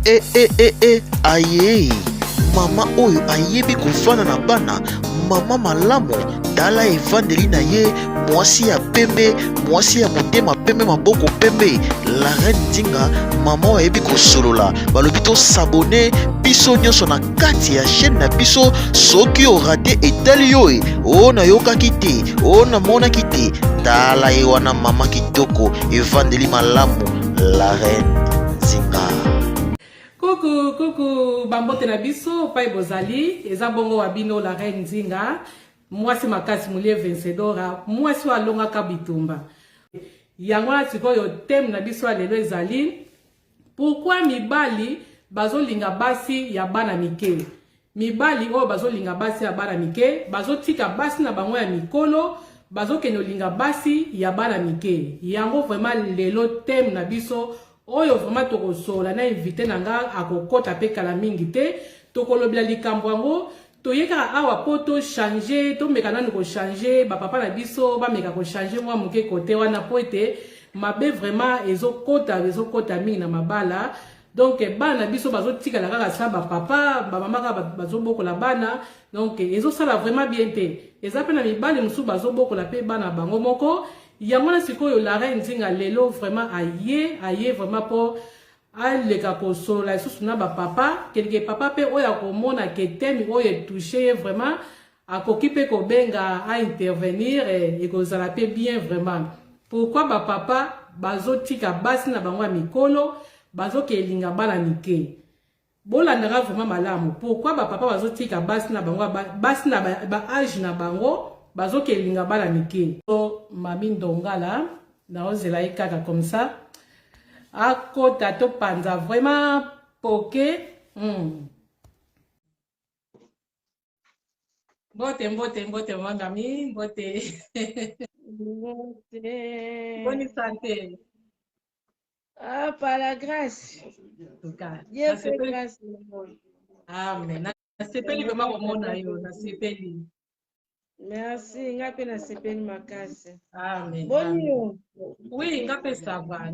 Aye mama oyo ayebi kofana na bana mama malamu tala evandeli na ye mwasi ya pembe mwasi ya motema pembe maboko pembe la reine Nzinga mama oyo ayebi kosolola balobi to sabone biso nyonso na kati ya chaîne na biso soki orate etali yo o nayokaki te o namonaki te tala ye wana mama kitoko evandeli malamu la reine Nzinga. Coucou, bambote na biso, pai bozali, eza bongo wabino la reine Nzinga, mwasi makasi mulie vencedora, mwasi wa longa kabitumba. Yangwa sikoyo tem na biso alelo ezali, pourquoi mibali bazo linga basi ya bana mike? Mibali o bazo linga basi ya bana mike, bazo tika basi na bango ya mikolo, bazo keno linga basi ya bana mike. Yango vraiment lelo tem na biso, oyo vraiment tokosola na invité nanga akokota pe kala mingi te tokolobela likambo yango toyeka awa po to changer to meka nanu ko changer ba papa na biso ba meka ko changer mwa muke kote wana po ete mabe vraiment ezokota mingi na mabala donc bana biso bazotika la kaka sa ba papa ba mama ka bazobokola bana donc ezosala vraiment bien te eza pe na mibali musu bazobokola pe bana bango moko. Yamona sikoyo la reine Nzinga lelo vraiment aye vraiment pour aleka kosolola lisusu na ba papa quelque papa pe oya komona ke temi oye toucher vraiment akoki pe kobenga a intervenir et kozala pe bien vraiment. Pourquoi ba papa bazotika basi na bango ya mikolo bazokelinga bana mike bolandaka vraiment malamu. Pourquoi ba papa bazotika basi na bango basi na ba age na bango bazokelinga bana mike? So mami Ndongala na ozela kaka comme ça akota to panza vraiment poke Mbote mangami mbote bonne santé. Ah, par la grâce. En tout cas, Dieu fait grâce. amen. Nasepeli vraiment komona yo, nasepeli. Merci, ngape na sepeli makasi. Amen. Boni yo. Oui, ngape savoir.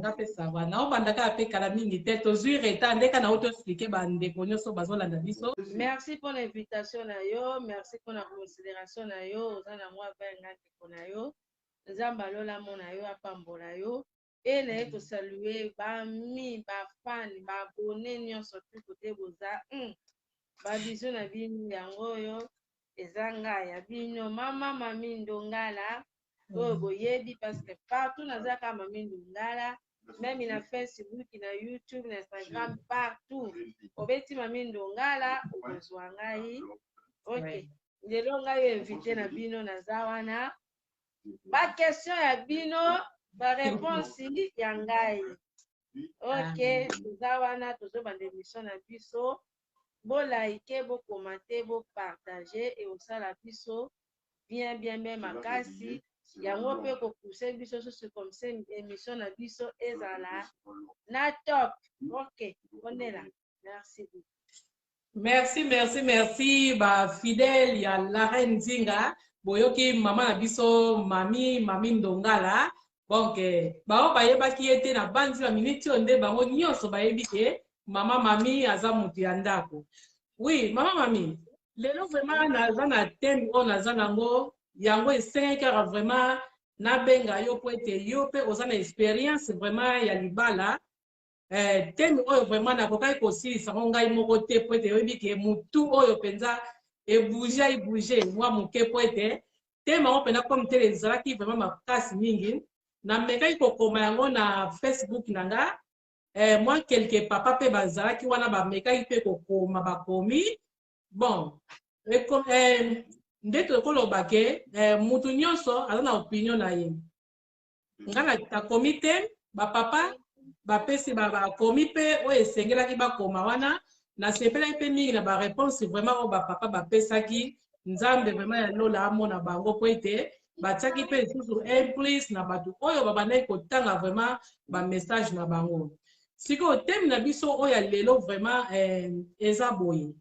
Na obandaka pe kala mingi te tozui reta ndeka na auto expliquer bande ko nyoso bazolanda biso. Merci pour l'invitation na yo, merci pour la considération na yo, ozana mwa benga na yo. Nzamba lola mona yo apambola yo. Et na to saluer ba mi ba fan ba abonné nyonso tout côté boza. Ba biso na bini yango yo. Ezanga ya bino mama mami Ndongala oyo boyebi parce que partout nazaka mami Ndongala même na Facebook na YouTube na Instagram partout obeti mami Ndongala okozwa ngai. OK lelo ngai invité na bino naza wana ba question ya bino ba réponse ya ngai. OK toza wana tozobanda émission na biso. Bo like, bo commenter, bo partager et au la biso bien makasi. Yango pe ko pousser biso sur comme ça émission na biso ezala na top. OK, on est là. Merci. Merci ba fidèle ya la reine Nzinga boyoki mama na biso mami Ndongala. Donc ba yeba ki ete na bandi la minute onde bango nyonso ba yebi ke mama mami aza mutu ya ndako. Oui, mama mami, lelo vraiment naza na thème o naza nango yango esengeka vraiment na benga yo po ete yo pe oza na expérience vraiment ya libala. Thème oyo vraiment nakokaki kosilisa ngo ngai moko te po ete oyebi ke mutu oyo penza ebouge mwa moke po ete thème yango mpenza comme tele ezalaki vraiment makasi mingi na mekaki kokoma yango na Facebook na nga. Moi quelques papa pe bazalaki wana ba mekaki pe kokoma bakomi bon ndeto koloba ke mutu nyonso aza na opinion na ye ngana takomi te ba papa bapesi bakomi pe oyo esengelaki bakoma wana nasepelaki pe mingi na ba réponse vraiment oyo ba papa bapesaki nzambe vraiment ya lola amona bango po ete batiaki pe lisusu implice na bato oyo babandaki kotanga vraiment ba message na bango. Siko thème na biso oya lelo vraiment eza boye.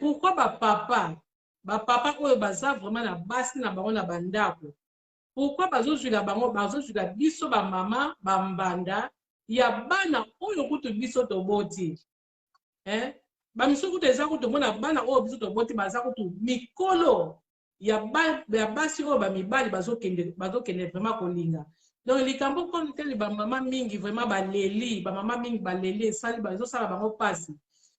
Pourquoi ba papa oyo baza vraiment na basi na bango na bandako. Pourquoi bazozwila bango bazozwila biso ba mama ba mbanda ya bana oyo misusu kutu biso toboti bamisusu kutu eza kutu mona bana oyo biso toboti baza kutu mikolo ya basi oyo bamibali bazokende vraiment kolinga. Donc likambo kono teli bamama mingi vraiment baleli bamama mingi baleli esali bazosala bango pasi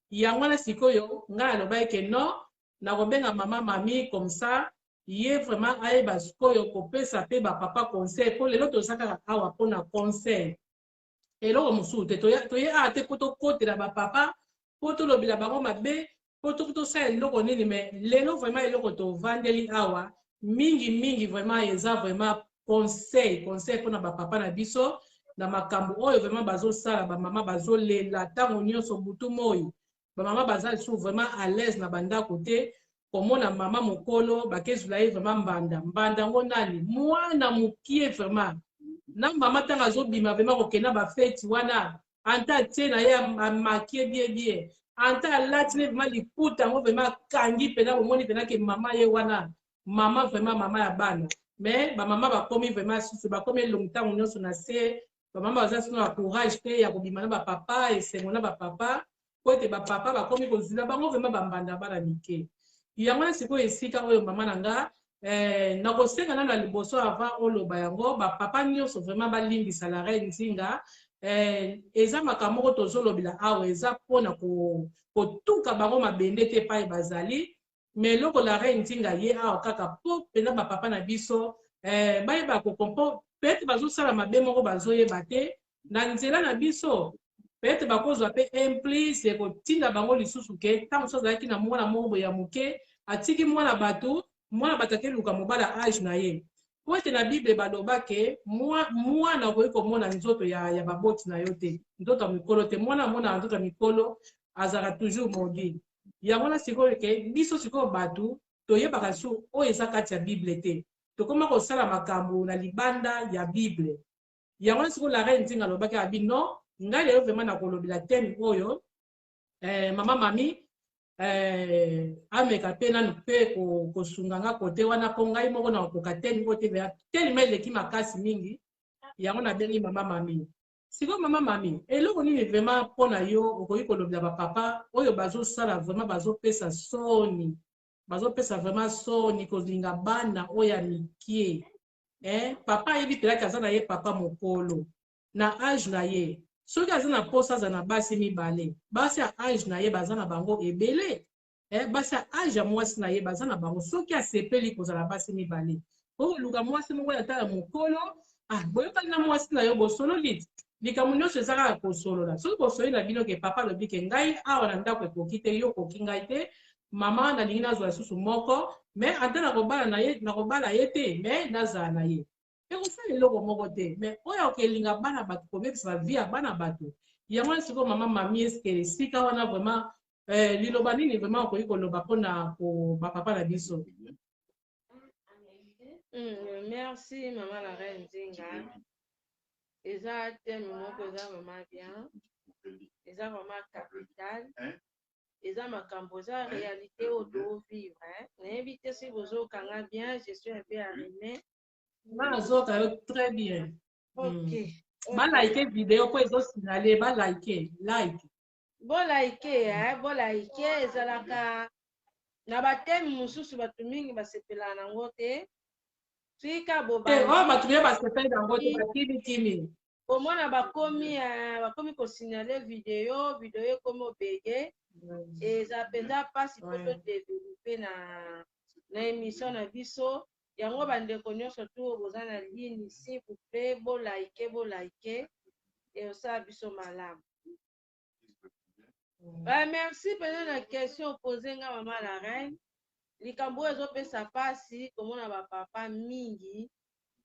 yango wana sikoyo ngai alobaki ke non nakobenga mama mami comme ça ye vraiment ayeba sikoyo kopesa mpe bapapa conseil mpo lelo toza kaka awa mpona conseil eloko mosusu te toye awa te mpo tokotela bapapa mpo tolobela bango mabe mpo tosala eloko nini me lelo vraiment eloko tovandeli awa mingi vraiment eza vraiment conseil mpona bapapa na biso na makambo oyo vraiment bazosala bamama bazolela ntango nyonso butu moi bamama baza lisusu vraiment à l'aise na bandako te komona mama mokolo bakezwila ye vraiment mbanda yango nani mwana mokie vraiment na mama ntango azobima vraiment kokenda bafeti wana anta atie na ye amakie bien anta alati ne vraiment liputa yango vraiment akangi mpena bomoni mpena ke mama ye wana mama vraiment mama ya bana mais bamama bakomi vraiment susu bakomi elongi ntango nyonso na se bamama baza sino na courage te ya kobima na bapapa esengo na bapapa po ete bapapa bakomi kozila bango vraiment bambanda bana mike yango na sikoyo esika oyo mama na nga nakosenga nano na liboso avant oloba yango bapapa nyonso vraiment balimbisa la reine Nzinga eza makambo moko tozolobela awa eza mpona kotuka bango mabende te epai bazali mais eloko la reine Nzinga ye awa kaka mpo mpena bapapa na biso bayeba kokompo peut-être bazosala mabe moko bazoyeba te na nzela na biso peut-être bakozwa mpe implice ekotinda bango lisusu ke ntango mosusu azalaki na mwana moko ya moke atiki mwana bato akeluka mobala age na ye po ete na bible baloba ke mwana okoki komona nzoto ya baboti na yo te nzoto ya mikolo te mwana mona nzoto ya mikolo azalaka toujours mobile yango na sikoyo ke biso sikoyo bato toyebaka su oyo eza kati ya bible te tokoma kosala makambo na libanda ya bible yango na sikoyo la reine Nzinga alobaki abi non ngai lelo vraiment nakolobela teme oyo mama mami ameka mpe nanu mpe kosunga nga kote wana mpo ngai moko nakokoka teme oyo te telema eleki makasi mingi yango nabengi mama mami sikoyo mama mami eloko nini vraiment mpona yo okoki kolobela bapapa oyo bazosala vraiment bazopesa vraiment soni kolinga bana oyo ya mikie papa ayebi pelaki aza na ye papa mokolo na age na ye soki aza na posa aza na basi mibale basi ya age na ye baza na bango ebele basi ya age ya mwasi na ye baza na bango soki asepeli kozala basi mibale oyo luka mwasi moko ya tala mokolo boyokani na mwasi na yo bosololi likambo nyonso eza kaka kosolola soki bosololi na bino ke papa alobi ke ngai awa na ndako ekoki te yo okoki ngai te mama nalingi nazwa lisusu moko mais ata nakobala ye te mais nazala na ye ekosala eloko moko te mais oyo okelinga bana bato kobebisa vie ya bana bato yango na sikoyo mama mami eske esika wana vraiment liloba nini vraiment okoki koloba mpona bapapa na biso. Merci mama la reine Nzinga eza teme moko eza vraiment bien eza vraiment capital eza makambo eza réalité oyo tovivre nayebi te si bozokanga bien je suis un peu arrimé nazoka yo très bien. ok balike video po ezosinale balike bolike ezalaka na bateme mosusu bato mingi basepelaka nango te tika oyo bato bie basepeli nango te bakilikili omona bakomi kosignale video ekomi obege eza mpenza mpasi po todevelope na émission na biso yango bandeko nyonso tu boza na ligne s'il vous plaît bolike eosala biso malamu. Merci mpenza na question opose nga mama la reine likambo oyo ezopesa mpasi komona bapapa mingi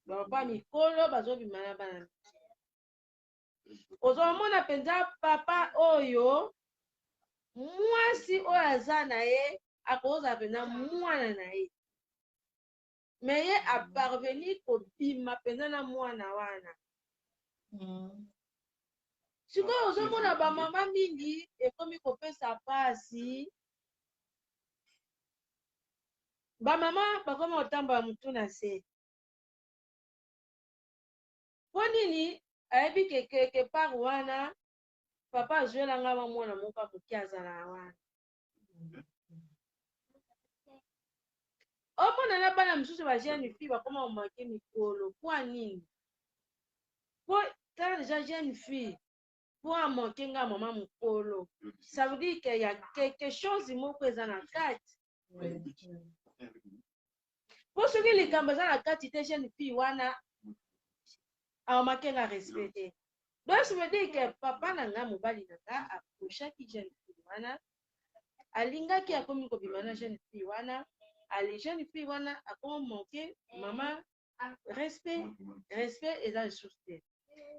bapapa mikolo bazobima na bana ozomona mpenza papa oyo mwasi oyo aza na ye akozala mpenza mwana na ye me ye aparvenir kobima mpenza na mwana wana sikoyo ozomona bamama mingi ekomi kopesa mpasi bamama bakomi kotambola mutu na se mpo nini ayebi quelque part wana papa azwelanga mwana moko amoki azala wana omona na bana mosusu bajeune fille bakoma omake mikolo po anini po tala déjà jeune fille po amoke nga mama mokolo ça veut dire qu'il y a quelque chose moko eza na kati po soki likambo eza na kati te jeune fille wana amake nga respecte donc ça veut dire que papa na nga mobali na nga aprochaki jeune fille wana alingaki akomi kobima na jeune fille wana ali jeune fille wana akomi moke mama respect eza lisusu te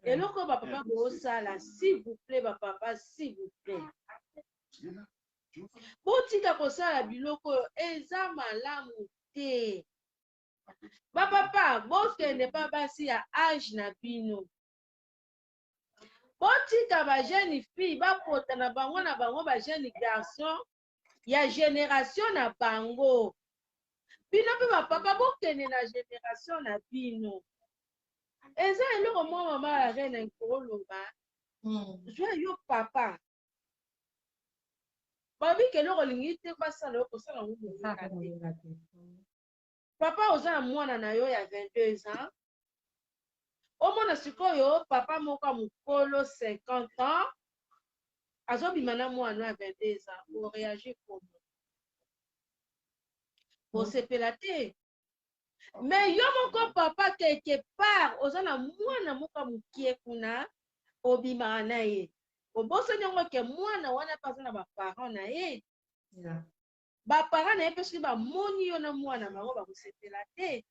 eloko bapapa bosala s'il vous plaît bapapa s'il vous plaît botika kosala biloko oyo eza malamu te bapapa bokende pa basi ya age na bino botika bajeune fille bapota na bango bajeune garçon ya génération na bango bino mpe bapapa bokende na génération na bino eza eloko mwa mama ya reine nkoloba zwa yo papa babiki eloko olingi te basala yo kosala ngo molinga te papa oza na mwana na yo ya 22 ans omona sikoyo papa moko mokolo 50 ans azobima na mwana ya 22 ans oreagir komo osepela te mais yo moko papa quelque part oza na mwana moko mokie kuna obimaka na ye obosani yango ke mwana wana mpe aza na baparent na ye baparent na ye mpe soki bamoni yo na mwana bango bakosepela te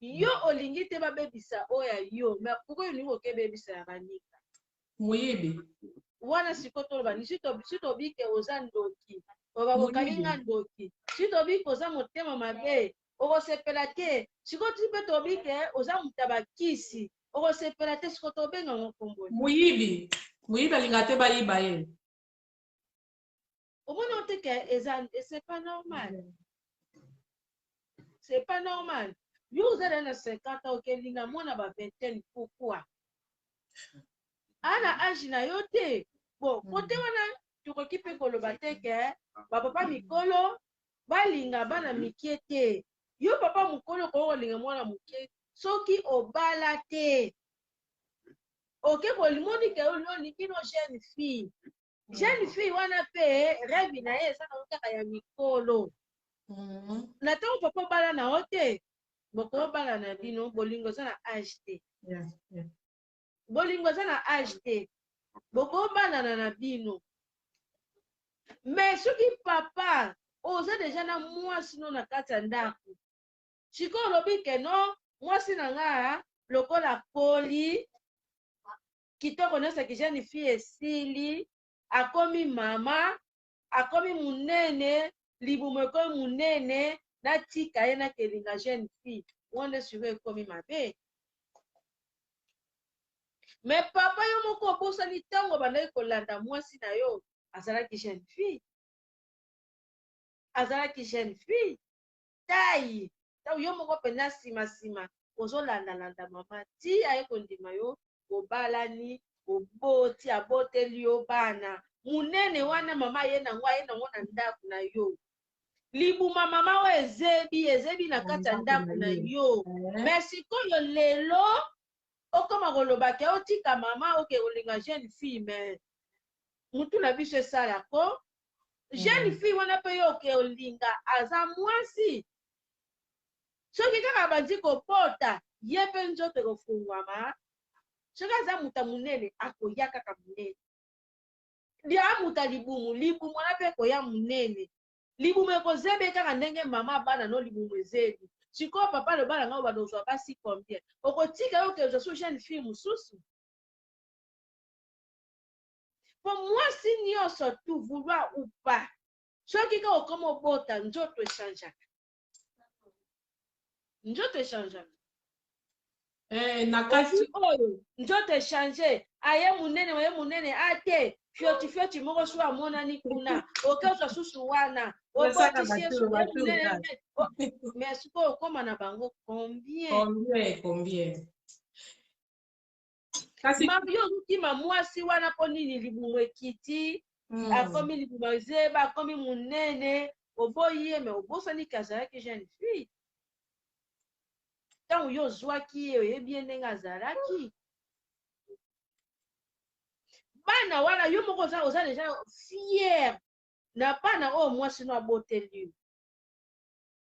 yo olingi te babebisa oyo ya yo mais pourquoi olingi okebebisa ya banika moyebi wana sikoyo tolobani si tobike oza ndoki bakokalinga ndoki si tobike oza motema mabe okosepela te sikoyo ti mpe tobike oza muta bakisi okosepela te sikoyo tobenga ngo kombo moyibi alinga te bayiba ye omona oteke eza c'est pas normal c'est pas normal yo ozala na 50 ans okelinga mwana ba vingtaine pourquoi ana age na yo te bon kote wana tokoki mpe koloba te ke bapapa mikolo balinga bana mikie te yo papa mokolo kokolinga mwana mokie soki obala te oke kolimoni ke olingi no jeune fille wana mpe revi na ye eza na kaka ya mikolo na ntango papa obala na yo te bokobala na bino bolingo eza na age te bolingo eza na age te bokobanana na bino mais soki papa oza deja na mwasi no na kati ya ndako sikoyo olobi ke no mwasi na nga lokola poli kitoko nyonsaki jeune fille esili akomi mama akomi munene libumu ekomi munene natika ye nakelinga jeune fille wana sikoyo ekomi mabe mais papa yo moko obosani ntango bandaki kolanda mwasi na yo azalaki jeune fille tai yo moko mpenza nsima ozolandalanda mama ti aye kondima yo obalani oboti aboteli yo bana munene wana mama aye nango na ndako na yo libuma mama oyo ezebi na kati ya ndako na yo mais sikoyo lelo okoma kolobaki otika mama oke kolinga jeune fille mais mutu na biso esalako jeune fille wana mpe yo oke olinga aza mwasi soki kaka bandi kopota ye mpe nzoto ekofungwama soki aza muta munene akoya kaka munene amuta libumu wana mpe ekoya munene libumu ekozebe kaka ndenge mama bana no libumu ezebi sikoyo papa lobala ngao badozwa basi combien okotika yo okezwa so jeune fille mosusu po mwasi nyonso tu vouloir ou pas soki kaka okoma obota nzoto echangeaka na kati oyo nzoto echange aye munene ate fioti moko so amonani kuna okezwa susu wana obotisi ye munene mais sikoyo okoma na bango combien Mario Kima mwasi wana poni ni libumu ekiti akomi libumu ezeba akomi munene oboye me obosani kazalaki jeune fille tango yo zwaki ye oyebi ndenge azalaki bana wana yo moko oza déjà fier na bana oyo mwasi no aboteli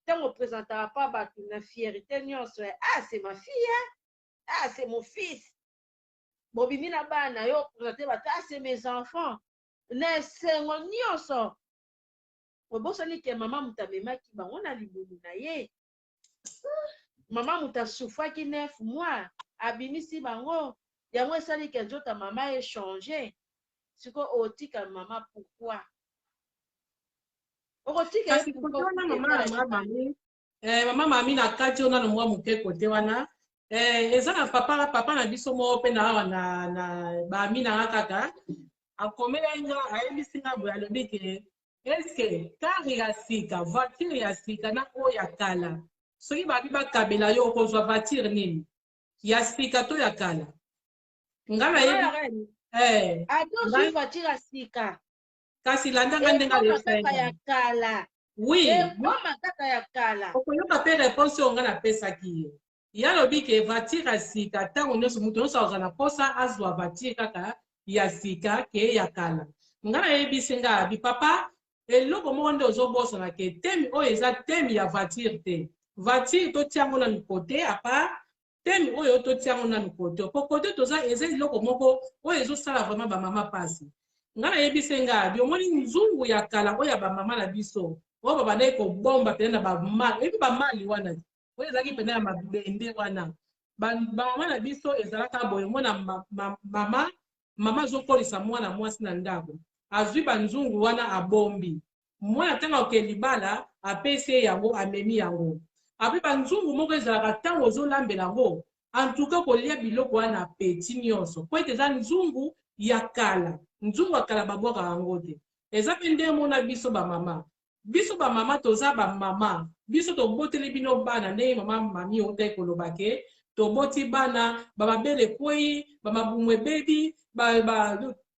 tango présentera pas bato na fierté nyonso ah c'est ma fille ah c'est mon fils bobimi na bana yo présenter bato ah c'est mes enfants na esengo nyonso obosani ke mama mutu amemaki bango na libumu na ye mama mutu asufaki 9 mois abimisi bango yango esali ke nzota mama échanger siko otika mama pourquoi okotika kasi kote wana mama mami na kati ona no mwa muke kote wana eza na papa na biso moko mpe na awa na bami na kaka akomeli nga ayebisi nga boye alobi ke eske kare ya sika voiture ya sika na oyo ya kala soki babi bakabela yo okozwa voiture nini ya sika to ya kala nga nayebi adozwi voiture ya sika kasi landanga ndenge ya kala oui makaka ya kala okoyoka mpe réponse oyo nga napesaki ye ye alobi ke voiture ya sika ntango nyonso moto nyonso akozala na mposa azwa voiture kaka ya sika ke ya kala nga nayebisi nga abi papa eloko moko nde ozobosana ke temi oyo eza temi ya voiture te voiture totiango na mikote apa temi oyo totiango na mikote po kote toza eza eloko moko oyo ezosala vraiment bamama pasi nga nayebisi nga abi omoni nzungu ya kala oyo ya bamama na biso oyo babandaki kobomba pene na bamali ebi bamali wana oyo ezalaki pene ya mabende wana bamama na biso ezalaka boye mona mama azokolisa mwana mwasi na ndako azwi banzungu wana abombi mwana ntango akoke libala apesi ye yango amemi yango ape banzungu moko ezalaka ntango ozolambela yango antuka kolia biloko wana apeti nyonso po ete eza nzungu ya kala nzungu ya kala babwaka yango te eza mpe nde mona biso bamama toza bamama biso toboteli bino bana ndenge mama mami otai koloba ke toboti bana bababele kwei bamabumu ebebi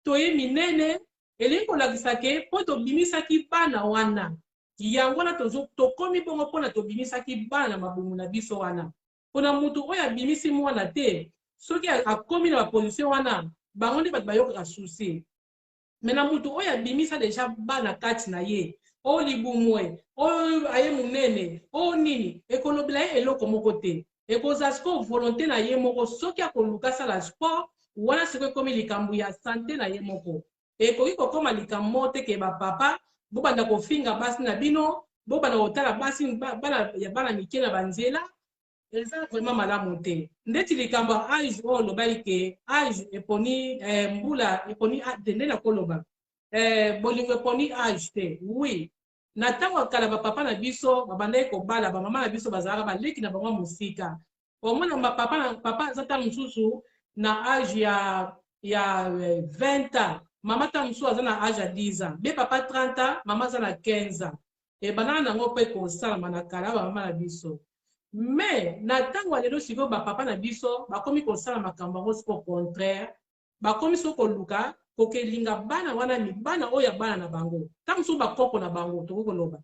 toye minene elingi kolakisa ke mpo tobimisaki bana wana yango wana tokomi bongo mpona tobimisaki bana na mabumu na biso wana mpona mutu oyo abimisi mwana te soki akomi na baposition wana bango nde bato bayokaka susi me na mutu oyo abimisa deja bana kati na ye oyo libumwe oyo aye munene oyo nini ekolobela ye eloko moko te ekozala sikoyo volonté na ye moko soki akoluka sala sport wana sikoyo ekomi likambo ya sante na ye moko ekoki kokoma likambo te ke bapapa bobanda kofinga basi na bino bobanda kotala basi bana mike na banzela eza vraiment malamu te ndeti likambo ya age oyo olobaki ke age eponi mbula eponi nde nakoloba bolingo eponi age te oui na ntango ya kala bapapa na biso babandaki kobala bamama na biso bazalaka baleki na bango mosika omona papa aza ntango mosusu na age ya 20 ans mama ntango mosusu aza na age ya 10 ans be papa 30 ans mama aza na 15 ans ebandaka nango mpe kosalama na kala bamama na biso me na ntango ya lelo sikoyo bapapa na biso bakomi kosala makambo yango siko contraire bakomi so koluka kokelinga bana wana mibana oyo ya bana na bango ntango mosusu bakoko na bango tokoki koloba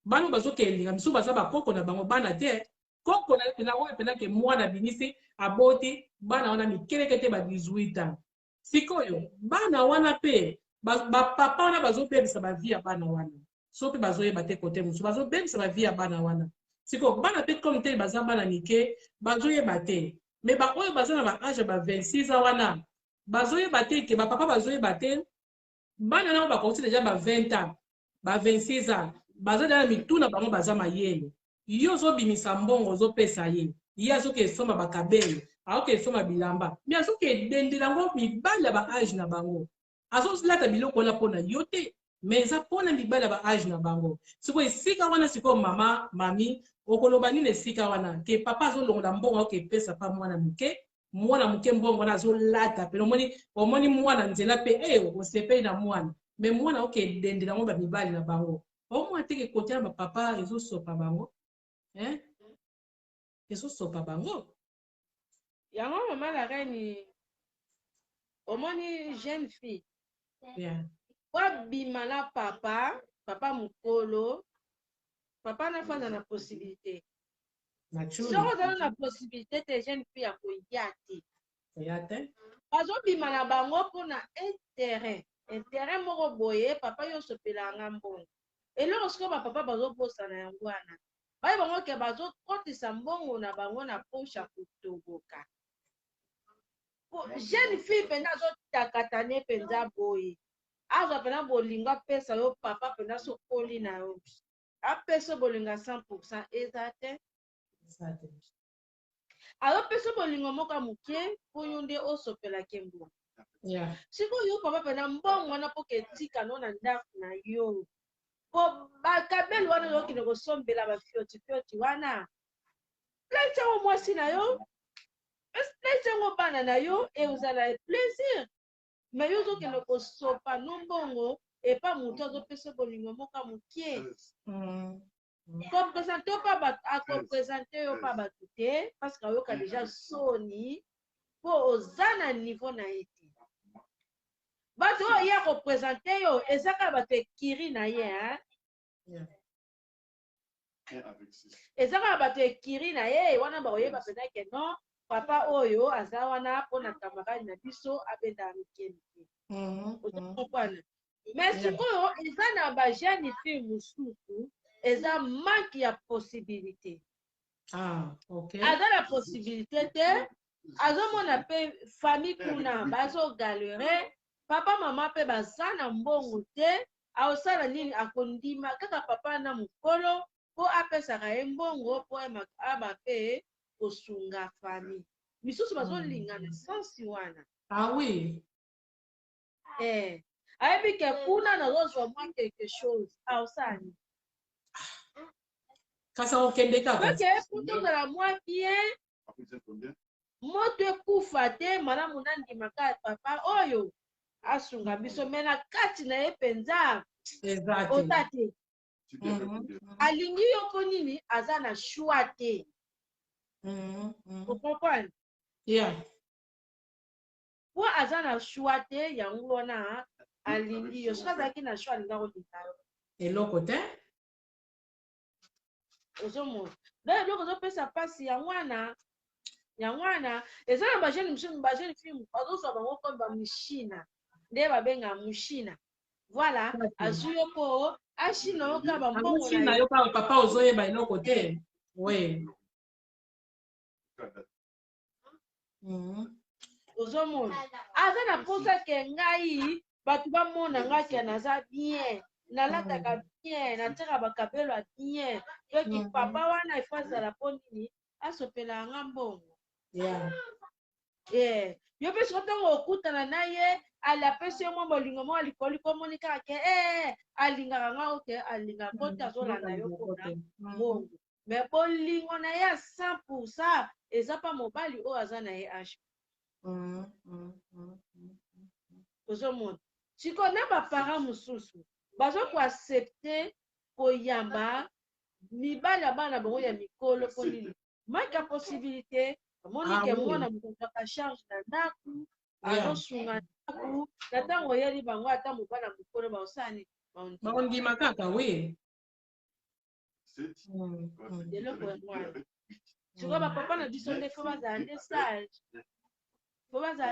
bana bazokelinga misusu baza bakoko na bango bana te koko na oyo penake mwana binisi aboti bana wana mikeleke te ba 18 ans sikoyo bana wana mpe bapapa wana bazobebisa bavi ya bana wana so mpe bazoyeba te kote mosusu bazobebisa bavi ya bana wana sikoyo bana mpe comme te baza bana mike bazoyeba te me baoyo baza na baage ya ba 26 ans wana bazoyeba te ke bapapa bazoyeba te bana nango bakoki deja ba 20 ans ba 26 ans baza deja na mituna bango baza mayele yo ozobimisa mbongo ozopesa ye azoki esomba bakabele aoki esomba bilamba me azoki edendela yango mibali ya baage na bango azolata biloko wana mpona yo te me eza mpona mibali ya baage na bango sikoyo esika wana sikoyo mama mami okoloba nini esika wana ke papa azolongola mbongo aoki epesa pa mwana moke mbongo wana azolata pe omoni mwana nzela mpe osepeli na mwana me mwana aoki edendela yango bamibali na bango omwana teke kotia na bapapa ezosopa bango ezosopa bango yango mama la reine omoni jeune fille Yeah. wabima na papa mokolo papa nafanda na possibilité soko ozala na possibilité te jeune fille ya koya te bazobima na bango mpona intérêt moko boye papa yo osopelanga mbongo eloko sikoyo bapapa bazobosana yango wana baye bango ke bazokotisa mbongo na bango na poshe ya kotoboka jeune fille mpenza azotakatane mpenza boye azwa mpenza bolingo apesa yo papa mpenza sokoli na yo apesa bolingo 100% eza te azopesa bolingo moko moke mpo yo nde osopelaki mbongo sikoyo papa mpenza mbongo wana mpo ketika no na ndako na yo po bakabeli wana yokende kosombela bafioti wana plaise yango mwasi na yo plaise yango bana na yo eozala plaisir me yo ozokende kosopa no mbongo epa moto azopesa bolingo moka moke kopresente yo pa akopresente yo pa bato te parce que ayoka deja soni mpo oza na niveau na ye te bato oyo ya kopresente yo ezaka bato ekiri na ye ezaka bato ekiri na ye wana baoyeba mpenza ke non papa oyo aza wana mpona camarade na biso abenda mikeni ozokokwana mais sikoyo eza na bajeune fille mosusu eza manque ya possibilité aza na possibilité te azomona mpe famille kuna bazogalere papa mama mpe baza na mbongo te aosala nini akondima kaka papa na mokolo mpo apesaka ye mbongo mpo aba mpe kosunga famille misusu bazolingana sansi wana ayebi ke kuna nazozwa mwa quelque chose aosani peke kuta ozala mwa bien moto ekufa te malamu nandimaka papa oyo asunga biso me na kati na ye mpenza ota te alingi yo mpo nini aza na shwa te okomprendre po aza na shwa te yango wana alingi yo soki azalaki na shwa alinga kolinga yo eloko te ozomona donc eloko ozopesa mpasi yango wana eza na bajeune fille bazozwa bango komi bamushina nde babenga mushina voilà azwi yo mpo ashina yo kaka bambongo na yo kaka papa ozoyeba eloko te ozomona aza na mposa ke ngai bato bamona ngai ke naza bien nalataka bien natiaka bakabelo ya bien toki papa wana ifo azala mpo nini asopela yanga mbongo yo mpe siko ntango okutana na ye alapesi yo mwa bolingo mwa likolo komoni kaka ke alingaka nga oke alingaka ko te azolanda yo mpona mbongo me bolingo na ye ya 100% eza pa mobali oyo aza na ye age ozomona siko na baparent mosusu bazokoaccepte koyamba mibali ya bana bango ya mikolo mpo nini manque ya possibilité amoni ke mwana mokozaka charge na ndako azosunga ndako na ntango oyeli bango ata mobala mokolo baosani baondima kaka eloko ya mwana sikoyo bapapa na biso nde fo bazala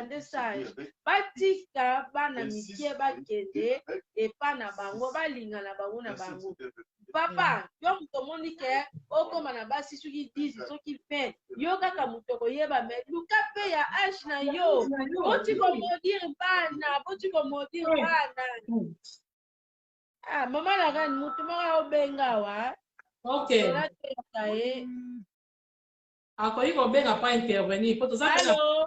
nde sage batika bana mikie bakende epa na bango balinga na bango na bango papa yo moto omoni ke okoma na basi soki 10 soki 20 yo kaka moto koyeba me luka mpe ya age na yo boti komodire bana mama na gani motu moko aobenga wa elateka ye akoki kobenga pa intervenir po toza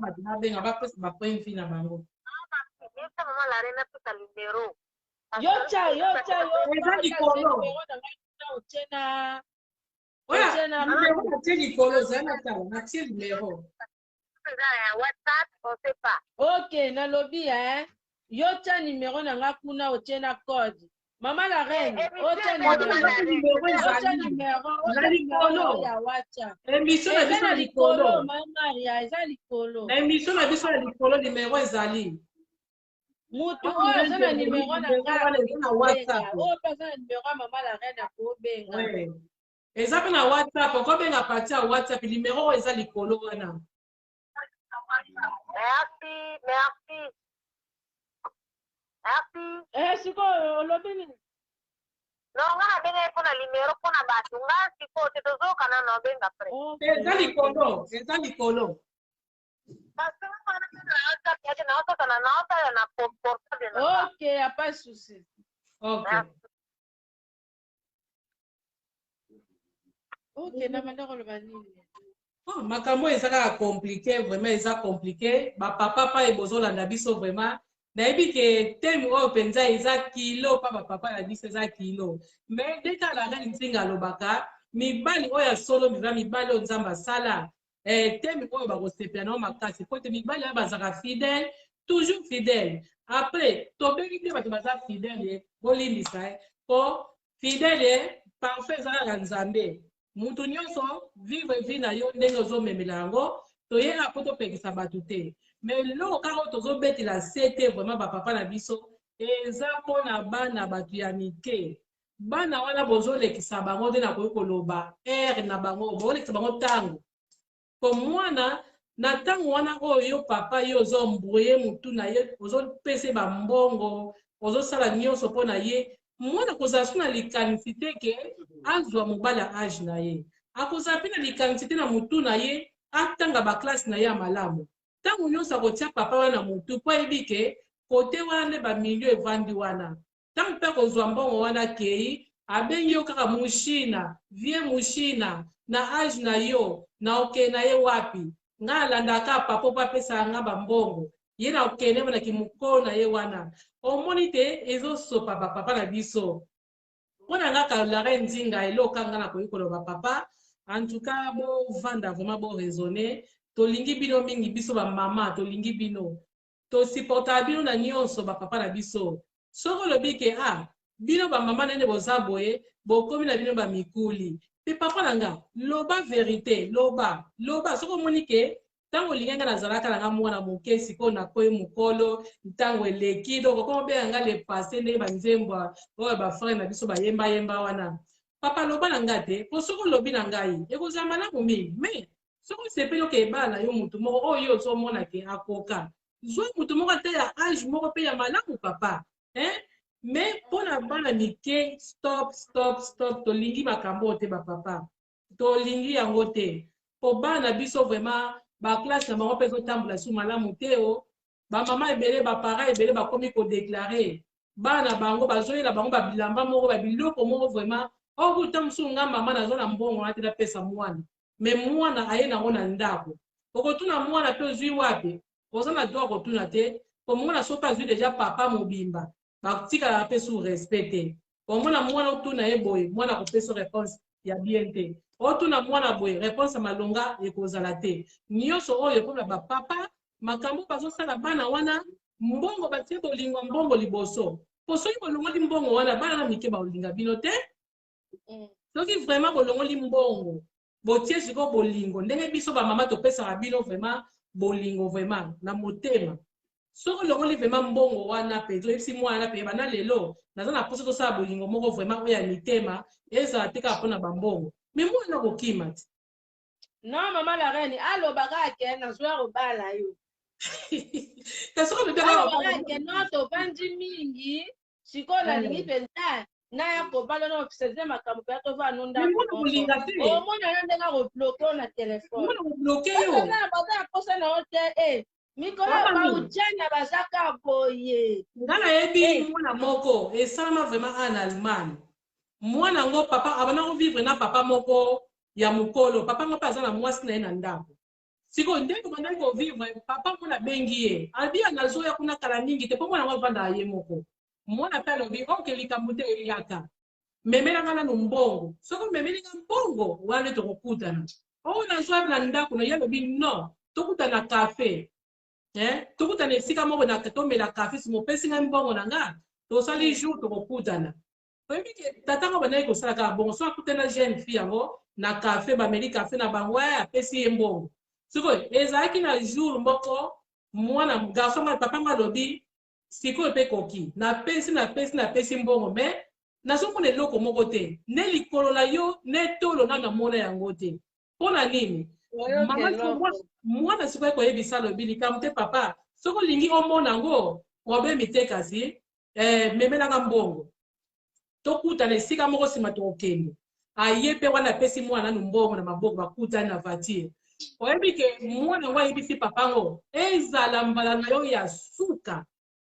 babenga bapesa bapoint vi na bango yocha eza likolo natie likolo eza na tala natie numero ok nalobi yocha numero na nga kuna otie na code mama la reine otia numero ya WhatsApp émission na biso na likolo Maria eza likolo na émission na biso na likolo numero ezali mutu oyo aza na numéro na nga WhatsApp. oyo mpe aza na numéro ya mama la reine akobenga eza mpe na WhatsApp okobenga parti ya WhatsApp numéro oyo eza likolo wana. Merci sikoyo olobi nini nonga na benga mpona numéro mpona bato nga sikoyo te tozokana na obenga pre eza likolo ok ya pas souci ok na manda koloba nini makambo eza kaka compliqué vraiment eza compliqué bapapa pa ebozolanda biso vraiment nayebi ke teme oyo mpenza eza kilo pa bapapa na biso eza kilo mais deka la reine nzinga alobaka mibali oyo ya solo mibali oyo nzambe asala teme oyo bakosepela nao makasi po te mibali oyo bazalaka fidèle toujours fidèle après tobengi te bato baza fidèle bolimbisa po fidèle parfait ezalaka nzambe mutu nyonso vivre vi na yo ndenge ozomemela yango toyela po topekisa bato te mais lelo kaka oyo tozobetela se te vraiment bapapa na biso eza mpona bana bato ya mike bana wana bozolekisa bango nde nakoki koloba ere na bango bozolekisa bango ntango po mwana na ntango wana oyo yo papa yo ozombrouye mutu na ye ozopesa bambongo ozosala nyonso mpo na ye mwana kozala so na likanisi te ke azwa mobali ya age na ye akozala mpe na likanisi te na mutu na ye atanga baklase na ye ya malamu ntango nyonso akotia papa wana mutu mpo ayebi ke kote wana nde bamilio evandi wana ntango mpe akozwa mbongo wana kei abengi yo kaka mushina vie mushina na age na yo na okende na ye wapi nga alandaka papa mpo apesaka nga bambongo ye na okende banaki mokolo na ye wana omoni te ezosopa bapapa na biso mpona nga kalare nzinga eloka nga na koyi koloba papa en tout cas bovanda vraiment boraisonne tolingi bino mingi biso bamama tolingi bino tosupportaka bino na nyonso bapapa na biso soki olobi ke bino bamama nende boza boye bokomi na bino bamikuli mpe papa na nga loba verité loba soki omoni ke ntango olingi nga nazalaka na nga mwana moke sikoyo nakoyi mokolo ntango eleki donc okoma obenga nga le passé ndenge banzembo oyo bafrere na biso bayembayemba wana papa loba na nga te po soki olobi na ngai ekozala malamu mingi mais soki osepeli oke ebala na yo mutu moko oyo yo ozomona ke akoka zwa mutu moko ate ya age moko mpe ya malamu papa mais mpona bana mike stop tolingi makambo oyo te bapapa tolingi yango te po bana biso vraiment baklasse na bango mpe ezotambola su malamu te o bamama ebele bapara ebele bakomi kodeklare bana bango bazoyela bango babilamba moko babiloko moko vraiment okuta mosusu nga mama naza na mbongo wana te napesa mwana me mwana aye nango na ndako okotuna mwana mpe ozwi wapi oza na droit kotuna te po mwana soki azwi deja papa mobimba batikala mpe su respect te omona mwana otuna ye boye mwana akopesa réponse ya bien te otuna mwana boye réponse ya malonga ekozala te nyonso oyo mpona bapapa makambo bazosala bana wana mbongo batie bolingo mbongo liboso po soki bolongoli mbongo wana bana na mike baolinga bino te soki vraiment bolongoli mbongo botie sikoyo bolingo ndenge biso bamama topesaka bino vraiment bolingo vraiment na motema soki olongoli vraiment mbongo wana mpe toyebisi mwana mpe bana lelo naza na mposa tosala bolingo moko vraiment oyo ya mitema ezala te kaka mpona bambongo me mwana kokima te non mama la reine alobaka ake nazwa kobala yo soki no tovandi mingi sikoyo nalingi mpenza naya kobala no ofiseze makambo mpe atova nondaomona yo ndenge akobloke na telefone baza akosa na yo te mikolo baujana bazaka boye nga nayebi mwana moko esalama vraiment en Allemagne mwana yango papa abana kovivre na papa moko ya mokolo papa ngo mpe aza na mwasi na ye na ndako sikoyo ndenge bandaki kovivre papa mwana abengi ye abi anazoya kuna kala mingi te mpo mwana yango avandaka ye moko mwana mpe alobi oke likambo te eyaka memelanga nanu mbongo soki omemelinga mbongo wana tokokutana oyo nazwa na ndako na ye alobi non tokutana kafe tokutana esika moko na tomela kafe simopesi ngai mbongo na nga tosali jour tokokutana oyebi ke tatango bandaki kosala kaka bongo so akutana jeune fille yango na kafe bameli kafe na bango apesi ye mbongo sikoyo ezalaki na jour moko mwana garso nga papa nga alobi sikoyo mpe koki napesi mbongo me nazomona eloko moko te ne likolo na yo ne tolo nanga mona yango te mpo na nini mwana sikoyo koyebisa lobi likambo te papa soki olingi omona yango probleme te kasi memelanga mbongo tokutana esika moko nsima tokokende aye mpe wana apesi mwana nanu mbongo na maboko bakutani na voiture oyebi ke mwana ngo ayebisi papa ngo ezala mbala na yo ya suka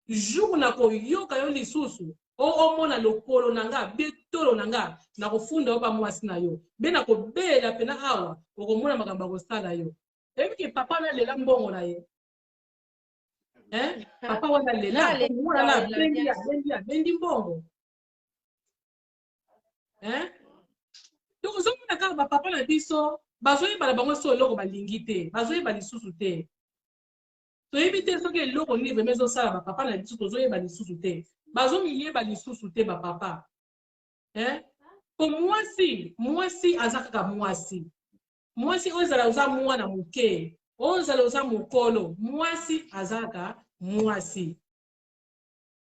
jour na koyoka yo lisusu omona lokolo na nga be tolo na nga na kofunda yo bamwasi na yo mpe na kobela pena awa okomona makambo akosala yo oyebi ke papa nalela mbongo na ye papa wana lela mwana na abendi mbongo tokozomona kaka bapapa na biso bazoyebana bango so eloko balingi te bazoyeba lisusu te toyebi te soki eloko nini vraimen ezosala bapapa na biso tozoyeba lisusu te bazomiyeba lisusu te bapapa po mwasi aza kaka mwasi oyo ezala oza mwana moke oyo ezala oza mokolo mwasi aza kaka mwasi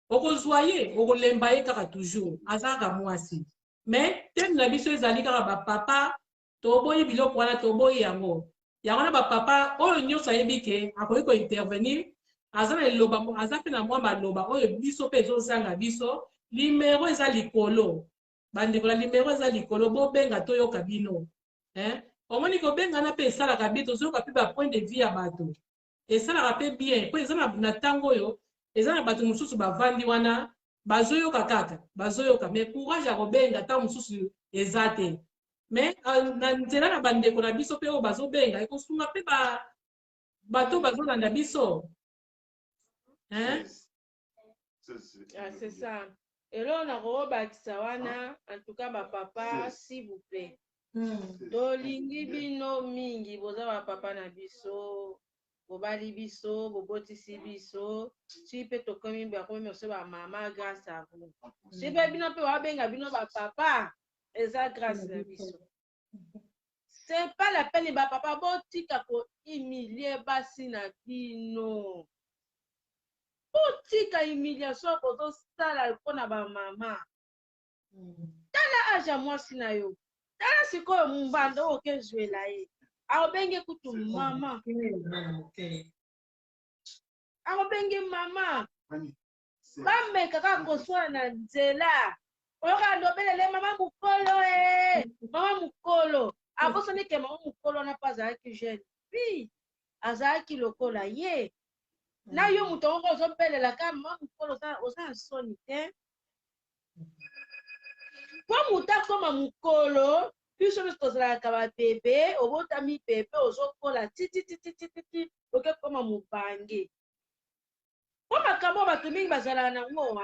okozwa ye okolemba ye kaka toujours aza kaka mwasi me teme na biso ezali kaka bapapa toboyi biloko wana toboyi yango na bapapa oyo nyonso ayebi ke akoki kointervenir aza na eloba aza mpe na mwa maloba oyo biso mpe ezozanga biso limero eza likolo bandeko na limero eza likolo bobenga toyoka bino omoni kobengana mpe esalaka bien tozoyoka mpe bapoint de vie ya bato esalaka mpe bien mpo eza na ntango oyo eza na bato mosusu bavandi wana bazoyoka kaka bazoyoka me courage ya kobenga ntango mosusu eza te me na nzela na bandeko na biso mpe oyo bazobenga ekosunga mpe bato bazolanda biso c'est ça elo na kobakisa wana en tout cas bapapa s'il vous plaît tolingi bino mingi boza bapapa na biso bobali biso bobotisi biso si mpe tokomi bakomi moso bamama grâce à vous si mpe bino mpe wabenga bino bapapa eza grâce na biso c'est pas la peine bapapa botika kohumilie basi na bino botika humiliation kozosala mpona bamama tala age ya mwasi na yo tala sikoyo mbanda oyo okezwela ye akobenge kutu mama akobenge mama bameka kaka koswala na nzela oyoka ndobelele mama mokolo mama mokolo abosani ke mama mokolo wana mpo azalaki jeune puis azalaki lokola ye na yo moto moko ozobelela kaka mama mokolo oza na soni te mpo moto akoma mokolo biso nyonso tozalaka babebe obotami bebe ozokola titititititi okekoma mobange mpo makambo bato mingi bazalaka nango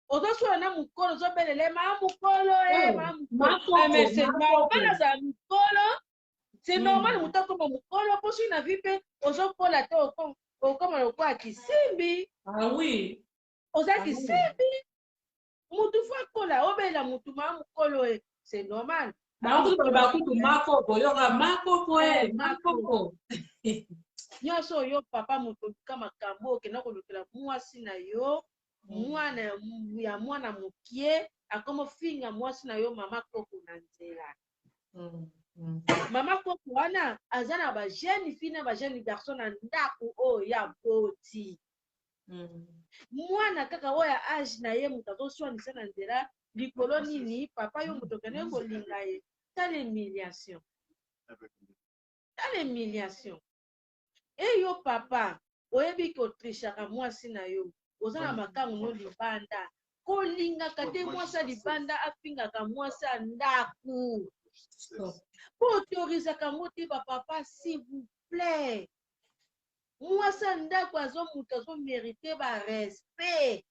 ozosula na mokolo ozobelele maa mokolo banazala mokolo c'est normal moto akoma mokolo mpo soki na vi mpe ozokola te okoma lokola kisimbi oza kisimbi mutu fo akola obelela mutu maa mokolo c'est normal bakutu makoko yoka makoko nyonso oyo papa motooluka makambo okenda kolukela mwasi na yo mwana ya mwana mokie akomofinga mwasi na yo mama koko na nzela mama koko wana aza na bajeune fille na bajeune garçon na ndako oyo ya boti mwana kaka oyo ya age na ye moto azoswanisa na nzela likolo nini papa yo moto okende kolinga ye tala humiliation eyo papa oyebi kotrishaka mwasi na yo oza na makangu no libanda kolingaka te mwasi ya libanda afingaka mwasi ya ndako po otorizaka ngo te bapapa s'il vous plaît mwasi ya ndako azomutu azomérite barespect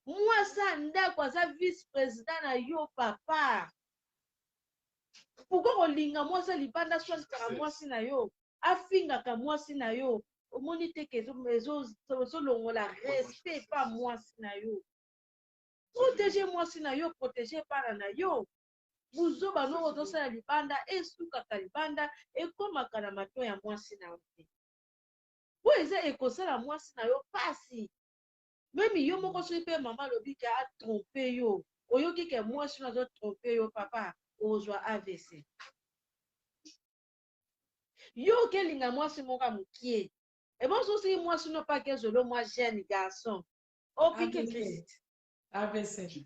mwasi ya ndako aza vice président na yo papa pourkui kolinga mwasi ya libanda swanisaka mwasi na yo afingaka mwasi na yo omoni te ke ezolongola respect pa mwasi na yo protege mwasi na yo protege bana na yo buzoba noko ozosala libanda esukaka libanda ekomaka na mato ya mwasi na yo te po eza ekosala mwasi na yo pasi. Même yo moko soki mpe mama lobi ke atrompe yo, oyoki ke mwasi no azotrompe yo papa, ozwa AVC. Yo okelinga mwasi moko ya mokie. Et bon, si moi, je n'ai pas que je moi jeune garçon. Oh, pique Christ. AVC.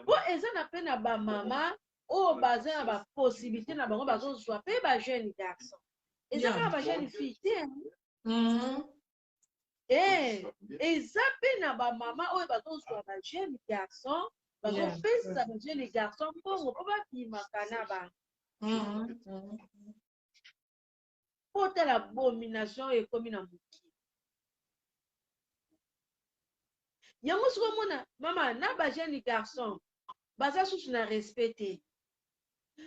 Bon, et ça n'a pas na ba maman, oh, basé na ba possibilité na bango bazo soit pe ba jeune garçon. Et ça na ba jeune fille. Et ça pe na ba maman, oh, bazo soit ba jeune garçon, bazo pe sa ba jeune garçon pour ba ki makana ba. Pour telle abomination et comme une amouki. Yango siko mona mama na ba jeune garçon baza sous na respecter.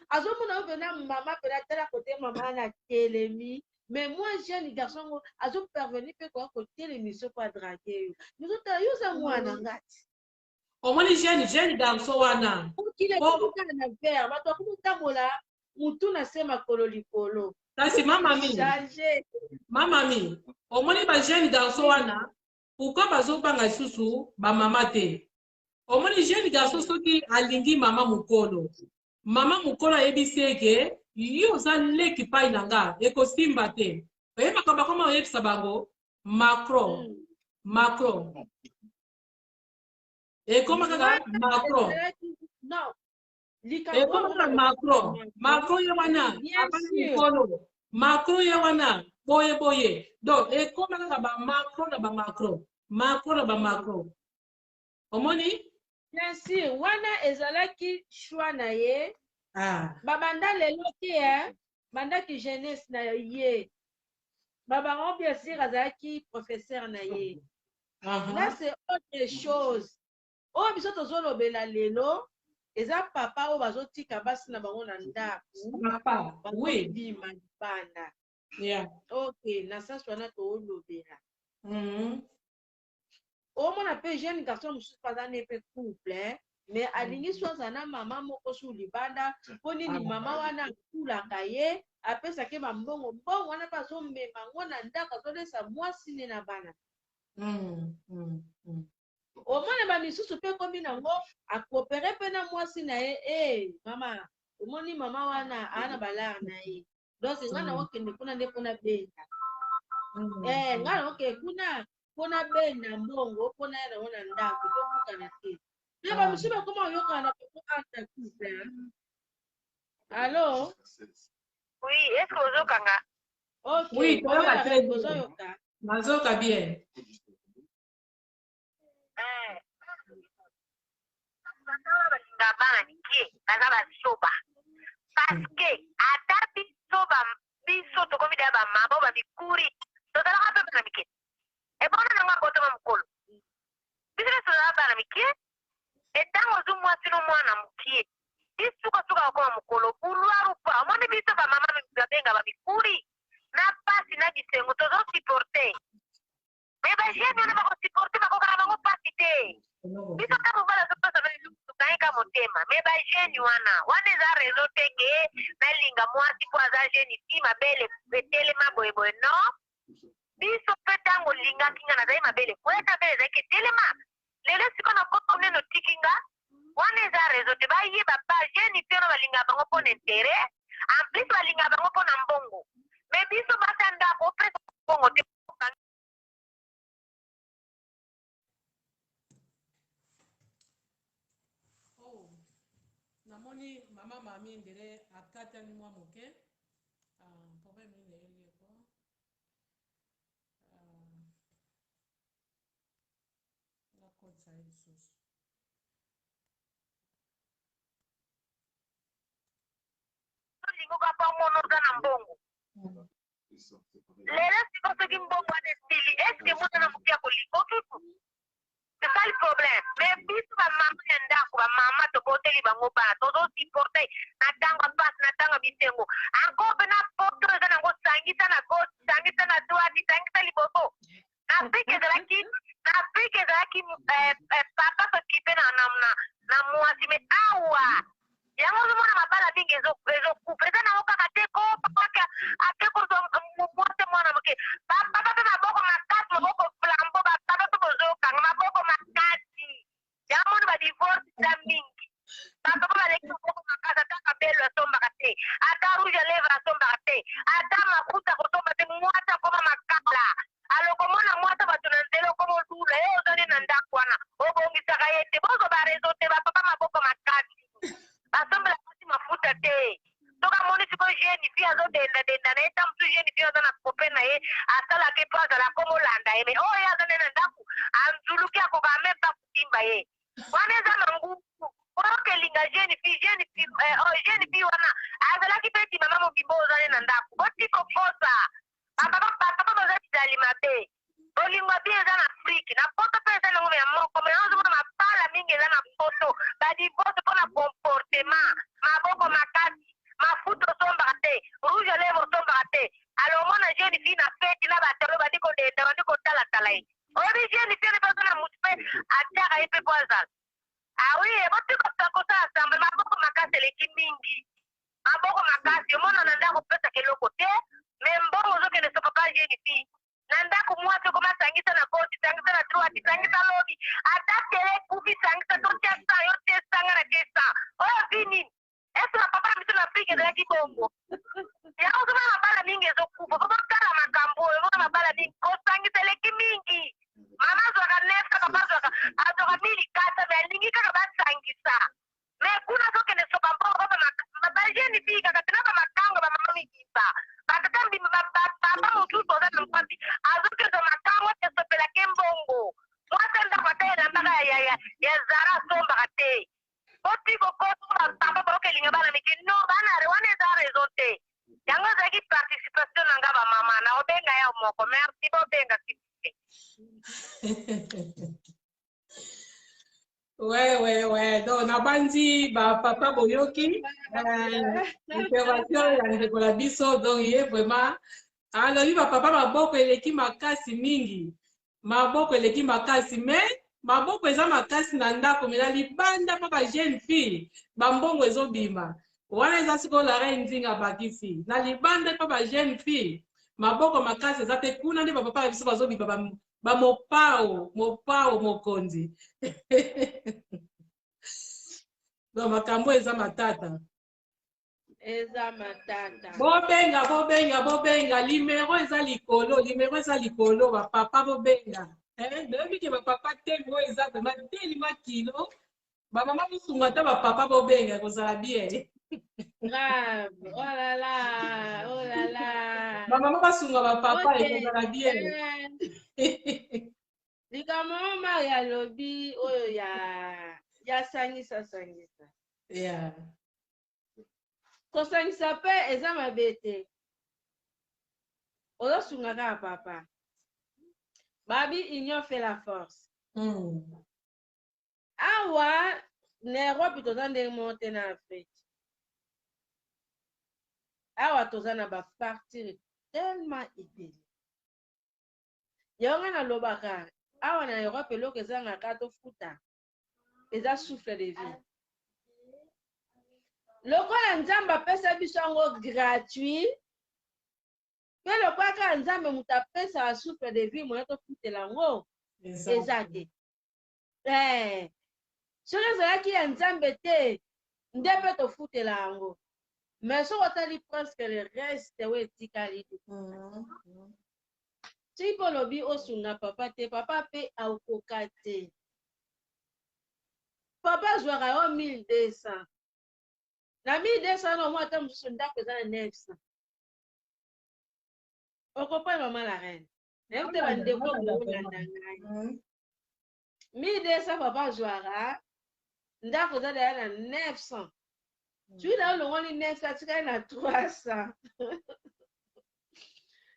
Azo mona vena mama pela tela côté mama na telemi mais moi jeune garçon azo parvenir pe ko telemi so kwa draguer yo. Nous ta yo za mwana ngati. Au moins les jeune garçon wana. Kile kikuka na ver bato kumutabola mutu na sema kolo likolo. Kasi mamami, au moins les jeunes garçons wana, pourquoi bazo panga susu ba mama te? Au moins les jeunes garçons soki alingi mama mukolo. Mama mukolo ebiseke, yo za leki pai nanga, eko simba te. Oye makamba koma oye sabango, Macron. Et comment Macron? Non. Et comment Macron yawana, Macron yawana, boye. Donc, et comment Macron. Omoni? Bien sûr, wana ezalaki choix na ye. Babanda lelo te banda ki jeunesse na ye. Babango bien sûr azalaki professeur na ye. Là c'est autre chose. Oh biso tozolobela lelo. Eza papa o bazotika basi na bango na ndako. Papa, oui. Bima bana. Yeah. Ok, na sasa wana tolobela. O mona pe jeune garçon mususu pazane pe couple, mais alingi soza na mama moko su libanda, poni ni mama wana kulaka ye, apesa ke mbongo wana bazo mema ngona ndaka zolesa mwasi ne na bana. O mona ba misusu pe komi nango akopere pe na mwasi na ye mama omoni mama wana ana balar na ye donc ngana okende kuna nde kuna benda ngana oke kuna benda mbongo kuna yana wana ndako to kukana te ye ba misusu ba koma oyokana pe anta couple. Allô? Oui, est-ce que vous okanga? Ok, oui, ozoyoka. Mazoka bien. Balinga bana nike baza basoba paske ata biso tokomi da bamama bamikuri tozalaka mpe bana mike ebona nanga kotoma mokolo biso nde tozalaka bana mike etango ozwi mwasi no mwana mokie isuka bakoma mokolo bulwaru pa omoni biso bamama babenga bamikuri na pasi na bisengo tozosiporte me bajene wana bakosiporte bakokana bango pasi te biso ntango bala tukayika motema me bajeni wana eza rezo teke nalinga mwasi po aza jeni ti mabele etelema boyeboye no biso mpe ntango olingaki nga nazali mabele kweta bele ezalaki etelema lelo siko na koko neno tikinga wana eza rezo te bayeba bajeni mpe no balinga bango mpo na intere en plus balinga bango mpo na mbongo me biso basa ndako opesa mbongo te. Namoni mama mami ndere akata ni mwa moke problème ni lele ko la kosa isus lingo ka pa mono na mbongo lelo siko soki mbongo ane stili eske moto na mokia kolingo tutu c'est ça le problème mais biso bamama ya ndako bamama tokoteli bango bana tozosiporte na ntango mpasi na ntango bisengo encore mpe na poto eza nango sangisa na gauche sangisa na droite sangisa liboso na afrique ezalaki papa sokipe na mwasi me awa yango ozomona mabala mingi ezokupe eza nango kaka te ko papa ate kozwa mwasi mwana moke papa pe maboko makasi maboko flambo papa pe bozokanga maboko makasi yango moni badivorce eza mingi papa pe baleki maboko makasi ata kabelo asombaka te ata rouge à lèvre asombaka te ata mafuta kosomba te mwata koma makala aloko mona mwata bato na nzela okoma odula ye ozali na ndako wana obongisaka ye te bozoba rezo te bapapa maboko makasi basombela kasi mafuta te toka moni sikoyo jeune fille azodendadenda na ye ta mosu jeune fille aza na copain na ye asalaki mpo azala komolanda ye me oyo aza nde na ndako anzuluki akoka ame mpa kotimba ye wana eza na ngubu oyokelinga jeune fille wana azalaki mpe ti mama mobimbo ozali na ndako botikokosa bapapa baza bizali mabe bolingo bi eza na afrike na poto mpe eza nango ya moko me ozomona mabala mingi eza na poto badivorce mpo na comportement maboko makasi mafuta osombaka te rouge à lèvre osombaka te alomona jeune fille na feti na batalo bandi kodenda bandi kotalatala ye oyebi jeune fille mpe oza na motu mpe atiaka ye mpe po azala awi botikosakosala samble maboko makasi eleki mingi maboko makasi omona na ndako pesaka eloko te me mbongo ozokende sokoka jeune fille na ndako mwasi okomasangisa na gauche sangisa na droite sangisa lobi ata tele kufi sangisa totia sa yo te sanga na kesa oyo vi nini ese bapapa na biso na afrika ezalaki bongo yango ozomona mabala mingi ezokufa ozotala makambo oyo omona mabala mingi kosangisa eleki mingi mama azwaka nefka papa azwaka milikata me alingi kaka basangisa me kuna azokende soka mbongo bajeni bi kaka tena bamakango bamama mikisa batata papa mosusu oza na mpasi azokende makango tesopelaki mbongo mwasi ndako ata elambaka ya zara asombaka te papa baokelinga bana miki no banare wana eza raison te yango ezalaki participation na nga bamama na obenga ya moko merci bobenga sipe Ouais. Donc, on a bandi, papa Boyoki, intervention, la ndeko la biso, donc, il est vraiment. Alors, il va papa maboko eleki makasi mingi. Maboko eleki makasi, mais maboko eza makasi na ndako, mais la libanda pa ba jeune fille, bambongo ezobima. Wana eza siko la reine nzinga bakisi. Na libanda pa ba jeune fille, maboko makasi eza te kuna nde papa biso bazobima mopao mokonzi. Donc makambo eza matata. Eza matata. Bobenga limero eza likolo ba papa bobenga. Debi ke ba papa tembo eza ba telima kilo. Ba mama musunga ta ba papa bobenga kozala bien. Grave. Oh là là. Ba mama basunga ba papa kozala bien. Likambo Maria lobi oyo ya sangisa. Yeah. Kosangisa pe eza mabe te. Ozosunga kaka papa. Babi union fait la force. Awa na Europe toza ndenge monte na Afrique. Awa toza na ba partir tellement idée. Yonga na lobaka. Awa na Europe eloko ezanga kato futa eza souffle de vie. Lokola nzambe apesa biso yango gratuit pe lokola kaka nzambe moto apesa souffle de vie moyo tofutela yango eza te. Soki ezalaki ya nzambe te nde mpe tofutela yango mais soki otali presque le reste oyo etikali soki mpo lobi osunga papa te papa mpe akoka te. Papa azwaka yo 1200 na 1200 na omwa ata mosusu ndako eza na 900 okopai mama la reine nayebi te bandeko boolanda ngai 1200 papa azwaka ndako eza daya na 900 soki na yo longoli 900 atikali na 300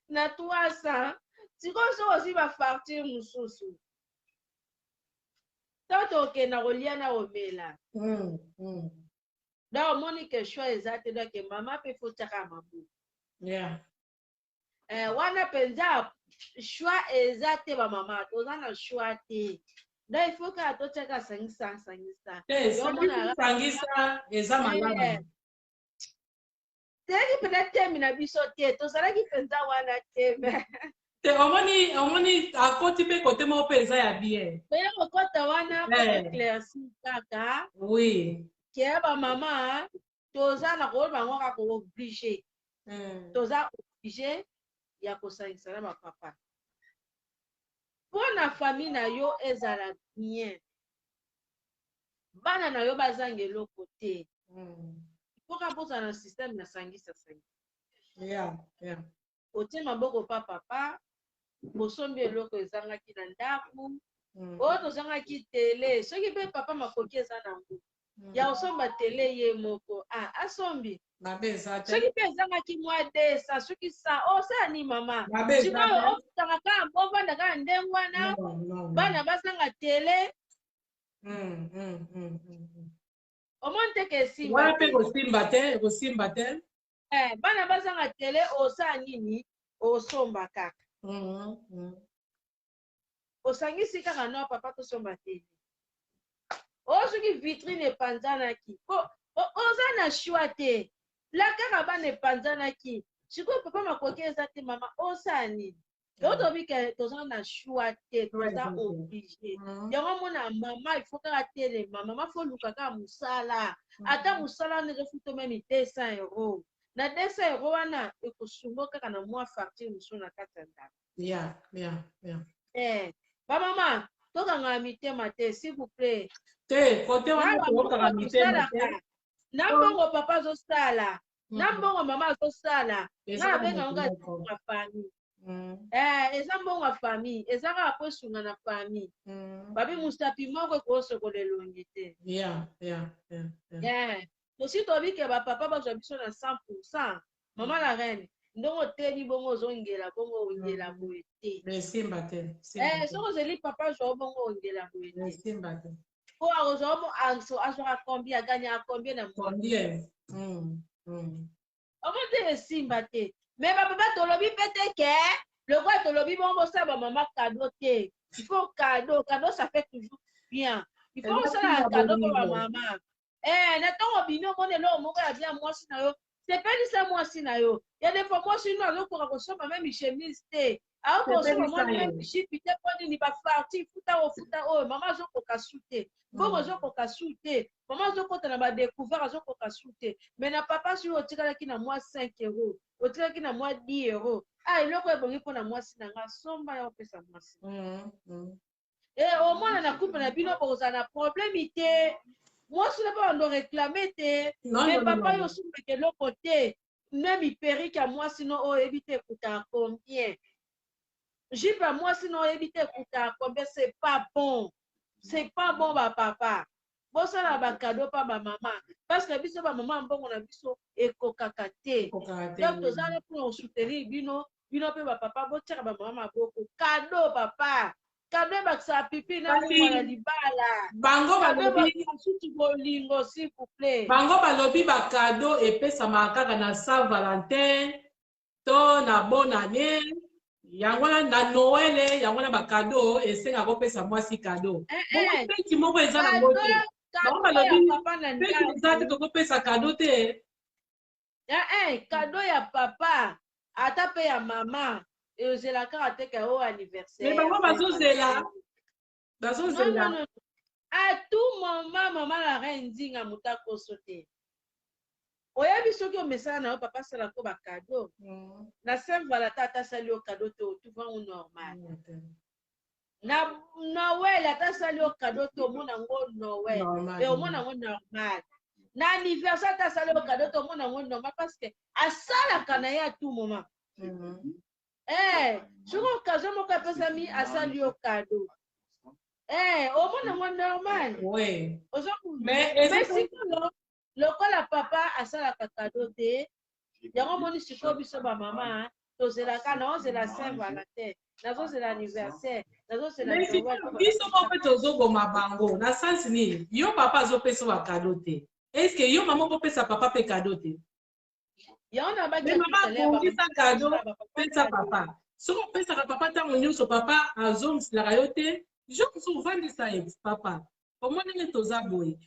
na 300 sikoyo soko osi bafarture mosusu to tokenda kolia na omela donc omoni ke choix eza te donc mama mpe fotiaka mabuku wana mpenza choix eza te bamama toza na choix te donc il faut kaka totiaka sangisa eza malamu. ezalaki mpenza teme na biso te tozalaki mpenza wana teme te omoni akoti mpe kote moko mpe eza ya bien oya kokɔta wana koeclairci kaka oui ke bamama toza na koyeba bango kaka oblige toza oblige ya kosangisa na bapapa mpo na famille na yo ezala bien bana na yo bazanga eloko te mpoka mpozala na systeme na sangisa otie maboko pa papa bosombi eloko ezangaki na ndako oyo tozangaki tele soki mpe papa makoki eza nango ya kosomba tele ye moko asombi soki mpe ezangaki mwa desa soki sa osala ni mama sikoyo ofutangaka ovandaka na ndenge wana bana bazanga tele omoni teke esimba te bana bazanga tele osala nini osomba kaka osangisi kaka no papa tosomba tele oyo soki vitrine epanzanaki oza na shwa te la kaka bana epanzanaki sikoyo papa makoki eza te mama osala nini yo tobike toza na shwa te toza oblige yango mona mama ifo kaka telema mama fo luka kaka mosala ata mosala wana ezofuta meme 200 euro na 200 euro wana ekosungo kaka na mwa facture mosusu na kati ya ndako bamama tokanga mitema te s'il vous plaît te kote wana tokanga mitema te na mbongo papa azosala na mbongo mama azosala nga abenga ngo na famille eza mbongo ya famille eza kaka po esunga na famille babi musapi moko ekosokola elongi te tosi tobike bapapa bazwa biso na 100%. Mama la reine ndongo teli bongo ozongela bongo ongela boye te soki ozeli papa azwa bongo ongela boye te po azwa azwaka combien aganyaka combien na mois omo te esimba te mais bapapa tolobi mpe te ke lokola tolobi bongo bosala bamama cadeau te il faut cadeau ça fait toujours bien il faut osala cadeau po bamama na ntongo bini omoni eloko moko ya bien mwasi na yo sepelisa mwasi na yo ya defo mwasi no azokoka kosomba meme chemise te akosomba mwa meme jipi te mpo nini bafarti futa oyo mama azokoka su te bongo azokoka su te mama azokota na badécouvert azokoka su te mais na papa soki otikalaki na mwa 5 euro otikalaki na mwa 10 euro eloko ebongi mpo na mwasi na nga somba ya opesa mwasi omwana na couple na bino bokozala na problème te mwasi na mpe bando réclame te mais papa yo osumbaka eloko te meme perike ya mwasi no oyo oyebi te ekutaka combien jipe ya mwasi no oyebi te ekutaka combien c'est pas bon bapapa bosala bakado pa bamama parce que biso bamama mbongo na biso ekokaka te donc tozala mpona osoutenir bino mpe bapapa botiaka bamama maboko kado papa kado ebakisaka pipi na mwa na libala basuti bolingo s'il vous plaît bango balobi bakado epesamaka kaka na Saint Valentin to na bonne année yango na Noël yango na bakado esengaka kopesa mwasi kado peti moko eza na ngo te bango balobi peti eza te tokopesa kado te kado ya papa ata mpe ya mama eozelaka ateka oyo anniversaire mais bango bazozela à tout moment mama la reine nzinga mutakoso te oyebi soki omesana na yo papa asalako bakado na Saint Valentin atasali yo kado te otuvango normal na Noël atasali yo kado te omona ngo Noël omona ngo normal na anniversaire atasali yo kado te omona ngo normal parce que asalaka na ye à tout moment soki occasion moko apesami asali yo kado omona ngo normal mais sikoyo lokola papa asalaka kado te yango moni sikoyo biso bamama tozelaka naozela Saint Valentin nazozela anniversaire nazozela biso moko mpe tozoboma bango na sansi nini yo papa azopesa wa kado te estce yo mama okopesa papa mpe kado te mama akongisa kado pesa papa soki opesaka papa ntango nyonso papa azongiselaka yo te jonso ovandisa ye papa omoni nini toza boye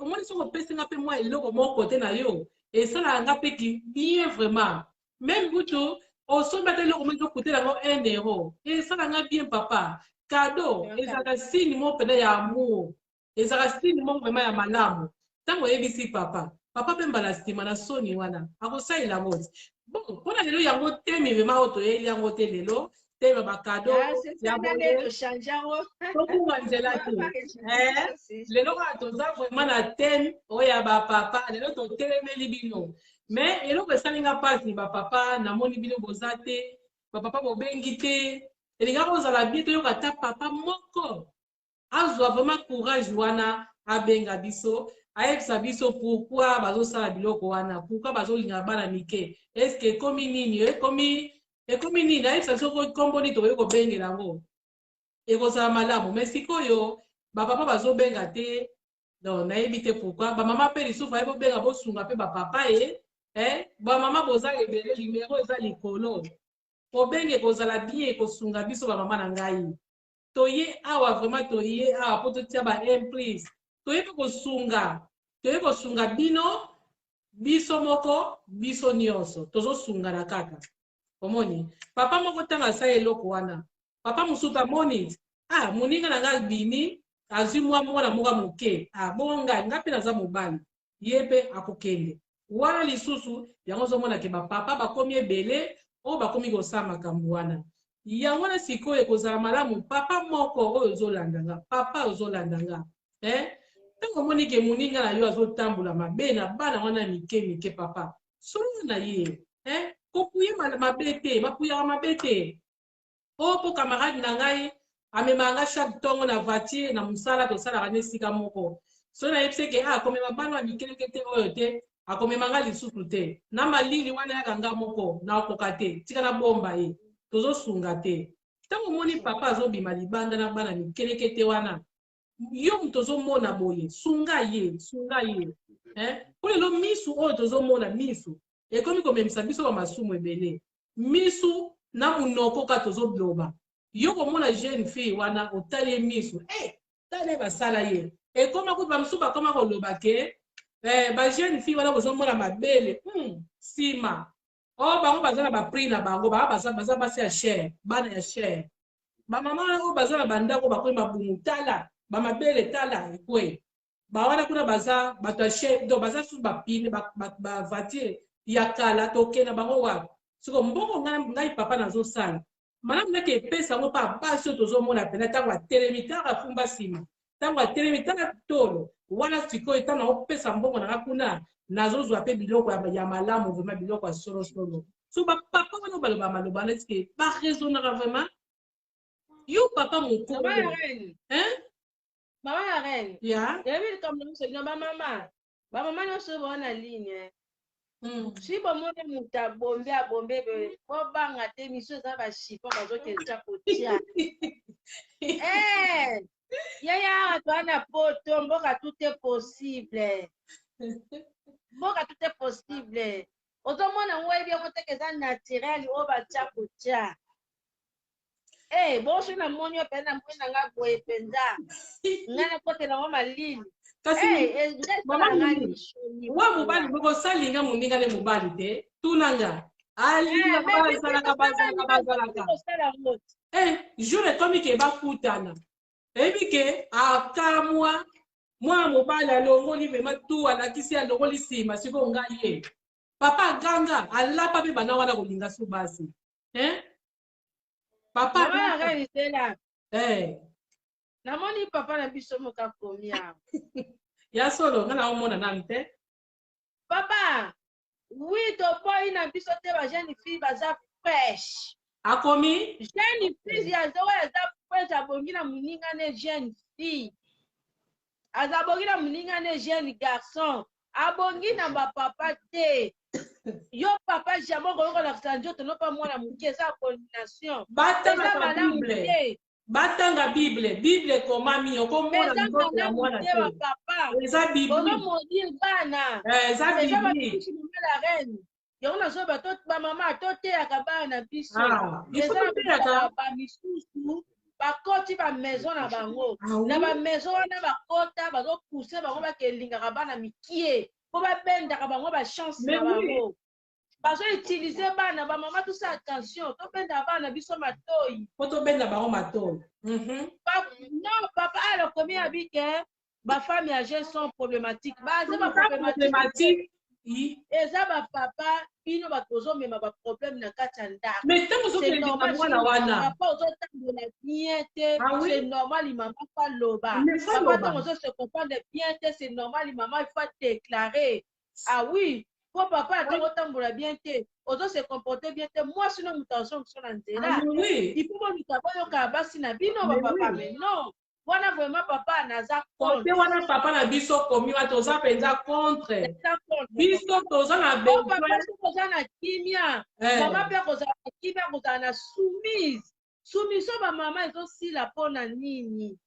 omoni soki opesinga mpe mwa eloko moko te na yo et ça la nga pe qui bien vraiment même buto au sommet de l'euro mais coûter la 1 euro et ça la nga bien papa cadeau et ça la signe mon pena ya amour et ça la signe mon vraiment ya malamu tango ebisi papa papa pe mbala stima na soni wana akosa ila mot bon pona lelo yango temi vraiment auto eli yango te lelo temi ba cadeau ya bonne tokunga nzela te lelo kaka toza vraiment na teme oyo ya bapapa lelo totelemeli bino mais eloko esalinga mpasi bapapa namoni bino boza te bapapa bobengi te elingaka kozala bie toyoka ata papa moko azwa vraiment courage wana abenga biso ayebisa biso pourquoi bazosala biloko wana pourquoi bazolinga bana mike eske ekomi nini ekomi nini ayebisa biso kombo nini tokoki kobengela yango ekozala malamu mais sikoyo bapapa bazobenga te donc nayebi te pourquoi bamama mpe lisusu aye bobenga bosunga mpe bapapa ye bamama boza ebele limero eza likolo kobenge kozala bien kosunga biso bamama na ngai toye awa vraiment toye awa mpo totia ba-emprise toye mpe kosunga bino biso moko biso nyonso tozosungana kaka omoni papa moko ntango asala eloko wana papa mosusu amoni moninga na ngai bini azwi mwana moko moke bongo ngai mpe naza mobali ye mpe akokende wana lisusu yango ozomonake bapapa bakomi ebele oyo bakomi kosala makambo wana yango wana sikoyo ekozala malamu papa moko oyo ozolandanga papa ozolandanga ntango omoni ke moninga na yo azotambola mabe na bana wana mike papa solo na ye kopuye mabe te bapuyaka mabe te po camarade na ngai amemanga chaque ntongo na voiture na mosala tosalaka na esika moko so nayebisi ke akomema bana ya mikeleke te oyo te akomemanga lisusu te na malili wana yaka nga moko nakoka te tika na bomba ye tozosunga te ntango omoni papa azobima libanda na bana mikeleke te wana yo moto ozomona boye sunga ye po lelo misu oyo tozomona misu ekomi komemisa biso bamasumu ebele misu na munoko ka tozobloba yo komona jeune fille wana otali misu tala basala ye ekoma kuti bamusu bakoma koloba ke ba jeune fille wana kozomona mabele sima bango baza na baprix na bango baza basi ya cher bana ya cher bamama oyo baza na bandako bakomi babumu tala bamabele tala ekwe bawana kuna baza bato ya cher donc baza susu bapine bavoiture ya kala tokenda bango wapi siko mbongo ngai papa nazosala malamu ndeke epesa yango mpa basi oyo tozomona pena ntango atelemi ntango afumba nsima ntango atelemi ntango tolo wana sikoyo ntango naopesa mbongo nanga kuna nazozwa mpe biloko ya malamu vraiment biloko ya solosolo so bapapa wana baloba maloba netike baresonaka vraiment yo papa mokolo Mama ya reine. ya Yebi comme nous c'est bamama nyonso baona ligne. Si bomone muta bombe bo banga te miso eza bashipo bazokeza kotia. Yaya atwana poto mboka tout est possible. Mboka tout est possible. Otomona ngwebi okotekeza naturel o batia kotia. Boso na monyo pena mwina nga boye penza. Ngana kote na mama lili. Kasi mama lili. Wa mobali boko salinga moninga le mobali te. Tunanga. Alinga bazalaka. Jure komi ke bakutana. Ebi ke akamwa mwa mobali alongoli vema tu alakisi alongoli sima siko ngaye. Papa ganga alapa be bana wana kolinga su basi. Papa là. Namoni papa na biso moka komia. Ya solo ngana omona nante. Papa, oui to boy na biso te ba jeune fille baza fresh. Akomi? Jeune fille ya zo ya za fresh abongi na muninga ne jeune fille. Azabongi na muninga ne jeune garçon. Abongi na ba papa te. Yo papa jamais ko la sanjoto no pa mwana muke za coordination. Batanga Bible komami okomona ndoto ya mwana te. Papa. Eza Bible. Bono modire bana. Eza Bible. La reine. Yo na so ba to ba mama to te akabana biso. Eza ba misusu ba koti ba maison na bango. Na ba maison na ba kota ba zo pousser bango ba kelinga bana mikie. po babendaka bango bachance na bango bazoutilize bana bamama tosa attention tobenda bana biso matoi po tobenda bango matoi. non papa alokomi abike bafemme âgées sont problématiques baza problématique eza bapapa bino bato ozomema baproblème na kati ya ndako mais ntango ozokende na mwana wana papa ozotambola bien te c'est normal mama fa loba papa ntango ozose comprendre bien te c'est normal mama il faut déclarer ah oui po papa ntango otambola bien te ozose comporter bien te mwasi no moto azongisa na nzela il faut bonika boyoka basi na bino bapapa mais non wana vraiment papa naza contre wana papa na biso komi wa toza penza contre biso toza na besoin toza na kimia mama pe kozala na kimia kozala na soumise soumission ba mama ezosila mpona nini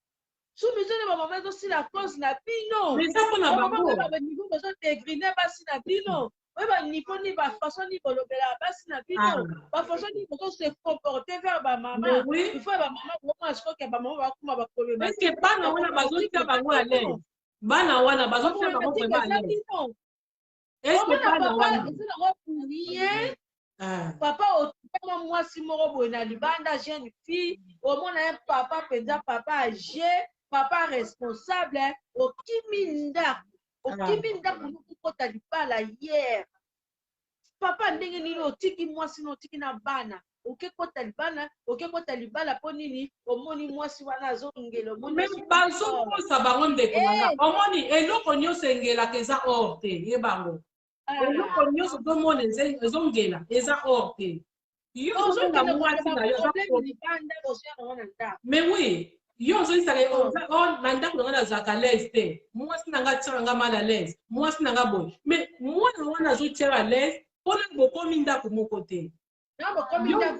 soumission ne ba mama ezosila cause na bino mais ça mpona bango ba niveau bozodegrine basi na bino oyo baniveau ni bafaçon ni bolobela basi na bino bafaçon ni bozose comporter vers bamama il faut bamama vraiment sikoke bamama bakoma baprobléme est ce que bana wana bazotia bango à l'aise bana wana bazotia bango vraiment à l'aise est ce que bana wana ezanango pour rien papa otama mwasi moko boye na libanda jeune fille omona ye papa mpenza papa age papa responsable okimi ndako okimi ndako nokokota libala hier papa ndenge nini otiki mwasi na otiki na bana okekota libana okekota libala mpo nini omoni mwasi wana azongela omoni bazokosa bango ndeko nanga omoni eloko nyonso engelaka eza or te ye bango eloko nyonso tomona ezongela eza or te yo ozonga mwasi na yo mais oui yo ozolisaka na ndako na nga nazalaka lese te mwasi na nga tiaka nga mal à l'aise mwasi na nga boye mais mwana wana azotiaka à l'aise mpona bokomi ndako moko te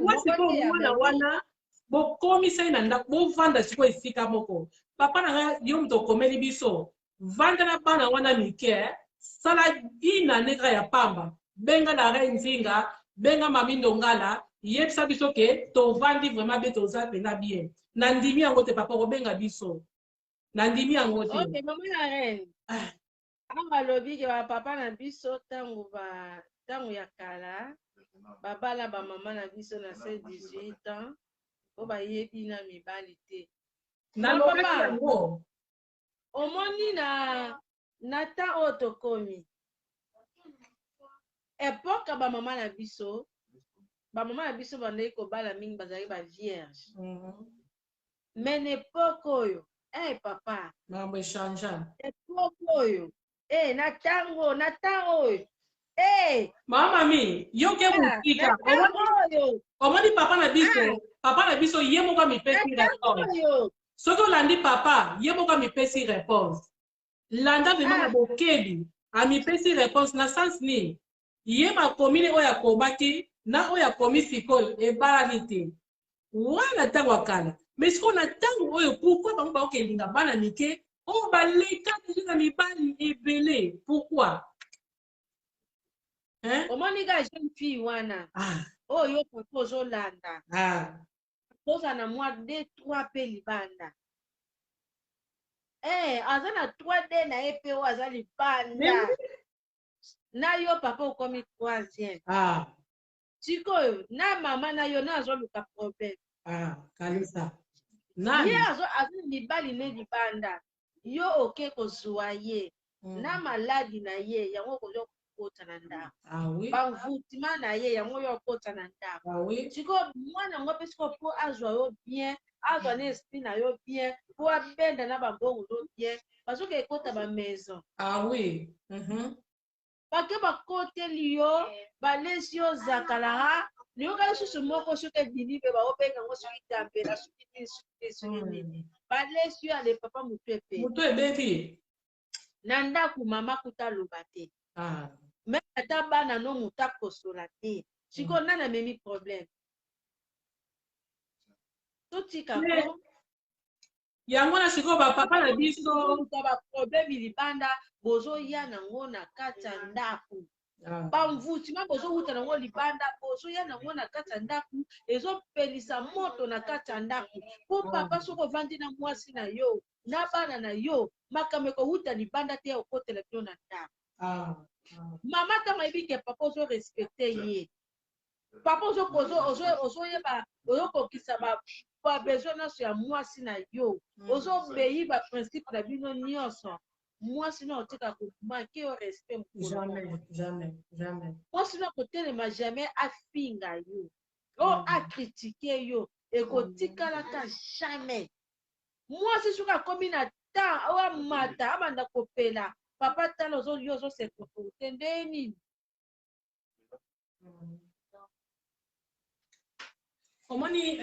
mwasi po mwana wana bokomi sai na ndako bovanda sikoyo esika moko papa na nga yo moto okomeli biso vanda na bana wana mike sala inane kaka ya pamba benga na re nzinga benga mami ndongala yebisa biso ke tovandi vraiment be toza mpenza bien na ndimi yango te papa kobenga biso na ndimi yango te okay mama na reine anga alobi ke bapapa na biso ntango ya kala babala bamama na biso na 18 ans po bayebi na mibali te nalobaki yango omoni na ta oyo tokomi epoka bamama na biso bandeki kobala mingi bazalaki bavierge mais na epoke oyo papa mambo echangea epoke oyo na ntango oyo mama mi yo ke motika omoni papa na biso ye moko amipesi réponse soki olandi papa ye moko amipesi réponse landa vraimen na bokebi amipesi réponse na sens nini ye makomine oyo akobaki na oyo akomi sikoyo ebalani te wana ntango akala mais sikoyo na ntango oyo pourkui bango baokelinga bana mike oyo baleka deja na mibali ebele pourkui omoni ka jeune fille wana oyo papa ozolanda toza na mwa 2-3 mpe libanda aza na 3D na ye mpe oyo aza libanda na yo papa okomi 3e sikoyo na mama na yo na azoluka problème kalisa ye aza libali ne libanda yo oke kozwa ye na maladi na ye yango okozo kokota na ndako bamvutima na ye yango yo okota na ndako sikoyo mwana yango mpe sikoyo mpo azwa yo bien azwa na esprit na yo bien mpo abenda na bambongo no bien bazoka ekota bamaison bake bakoteli yo balesi yo zakala liyoka lisusu moko soki ebimi mpe baobenga ngo soki tambela soki nini balesi yo ale papa motu ebebi na ndako mama kuta aloba te me ata bana no motu akosola te sikoyo nani amemi problème totika ko yango na sikoyo bapapa na biso baproblème libanda bozoya nango na kati ya ndako bamvutima bozowuta nango libanda bozoya nango na kati ya ndako ezopelisa moto na kati ya ndako mpo papa soki ovandi na mwasi na yo na bana na yo makambo ekowuta libanda te okotela bino na ndako Maman ntango ayebi ke papa ozorespecte ye papa ozokokisa babesoin nyonso ya mwasi na yo ozobeyi baprincipe na bino nyonso mwasi na otika komake yo respect Jamais. mwasi na kotelema jamais afinga yo o akritike yo ekotikalaka jamais mwasi soki akomi na temps oyo amata abanda kopela papa tala yo ozosekote nde nini omoni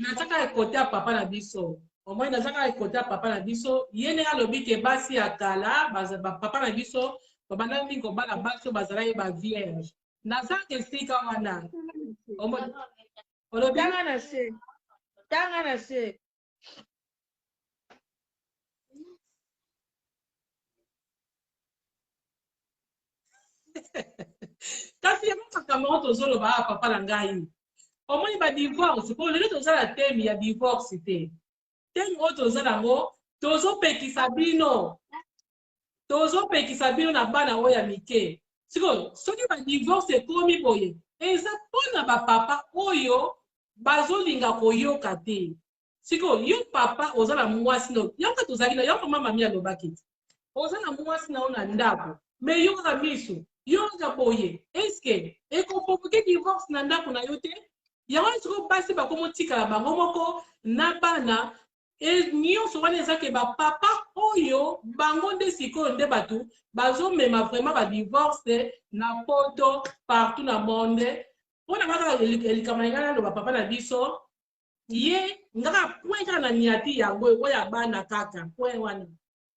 nazaka ekote ya papa na biso omoni nazaka ekote ya papa na biso ye ndenge alobi ke basi ya kala papa na biso babanda mingi kobala basi oyo bazalaki bavierge nazaka esika wana olobi tanga na se kasi yango makambo ngo tozoloba ya papa na ngai omoni badivorce po lelo tozala teme ya divorce te teme oyo tozala yango tozopekisa bino na bana oyo ya mike sikoyo soki badivorce ekomi boye eza mpona bapapa oyo bazolinga koyoka te sikoyo yo papa oza na mwasi no yango tozalaki na yango mama mi alobaki oza na mwasi na yo na ndako me yo kaka miso yo kaka boye eske ekoprovoke divorce na ndako na yo te yango sikoyo basi bakomotikala bango moko na bana nyonso wana eza ke bapapa oyo bango nde sikoyo nde bato bazomema vraiment badivorce na poto partout na monde mpona kaka elikama na ngai naloba papa na biso ye ngaka point kaka na niati yango oyo ya bana kaka point wana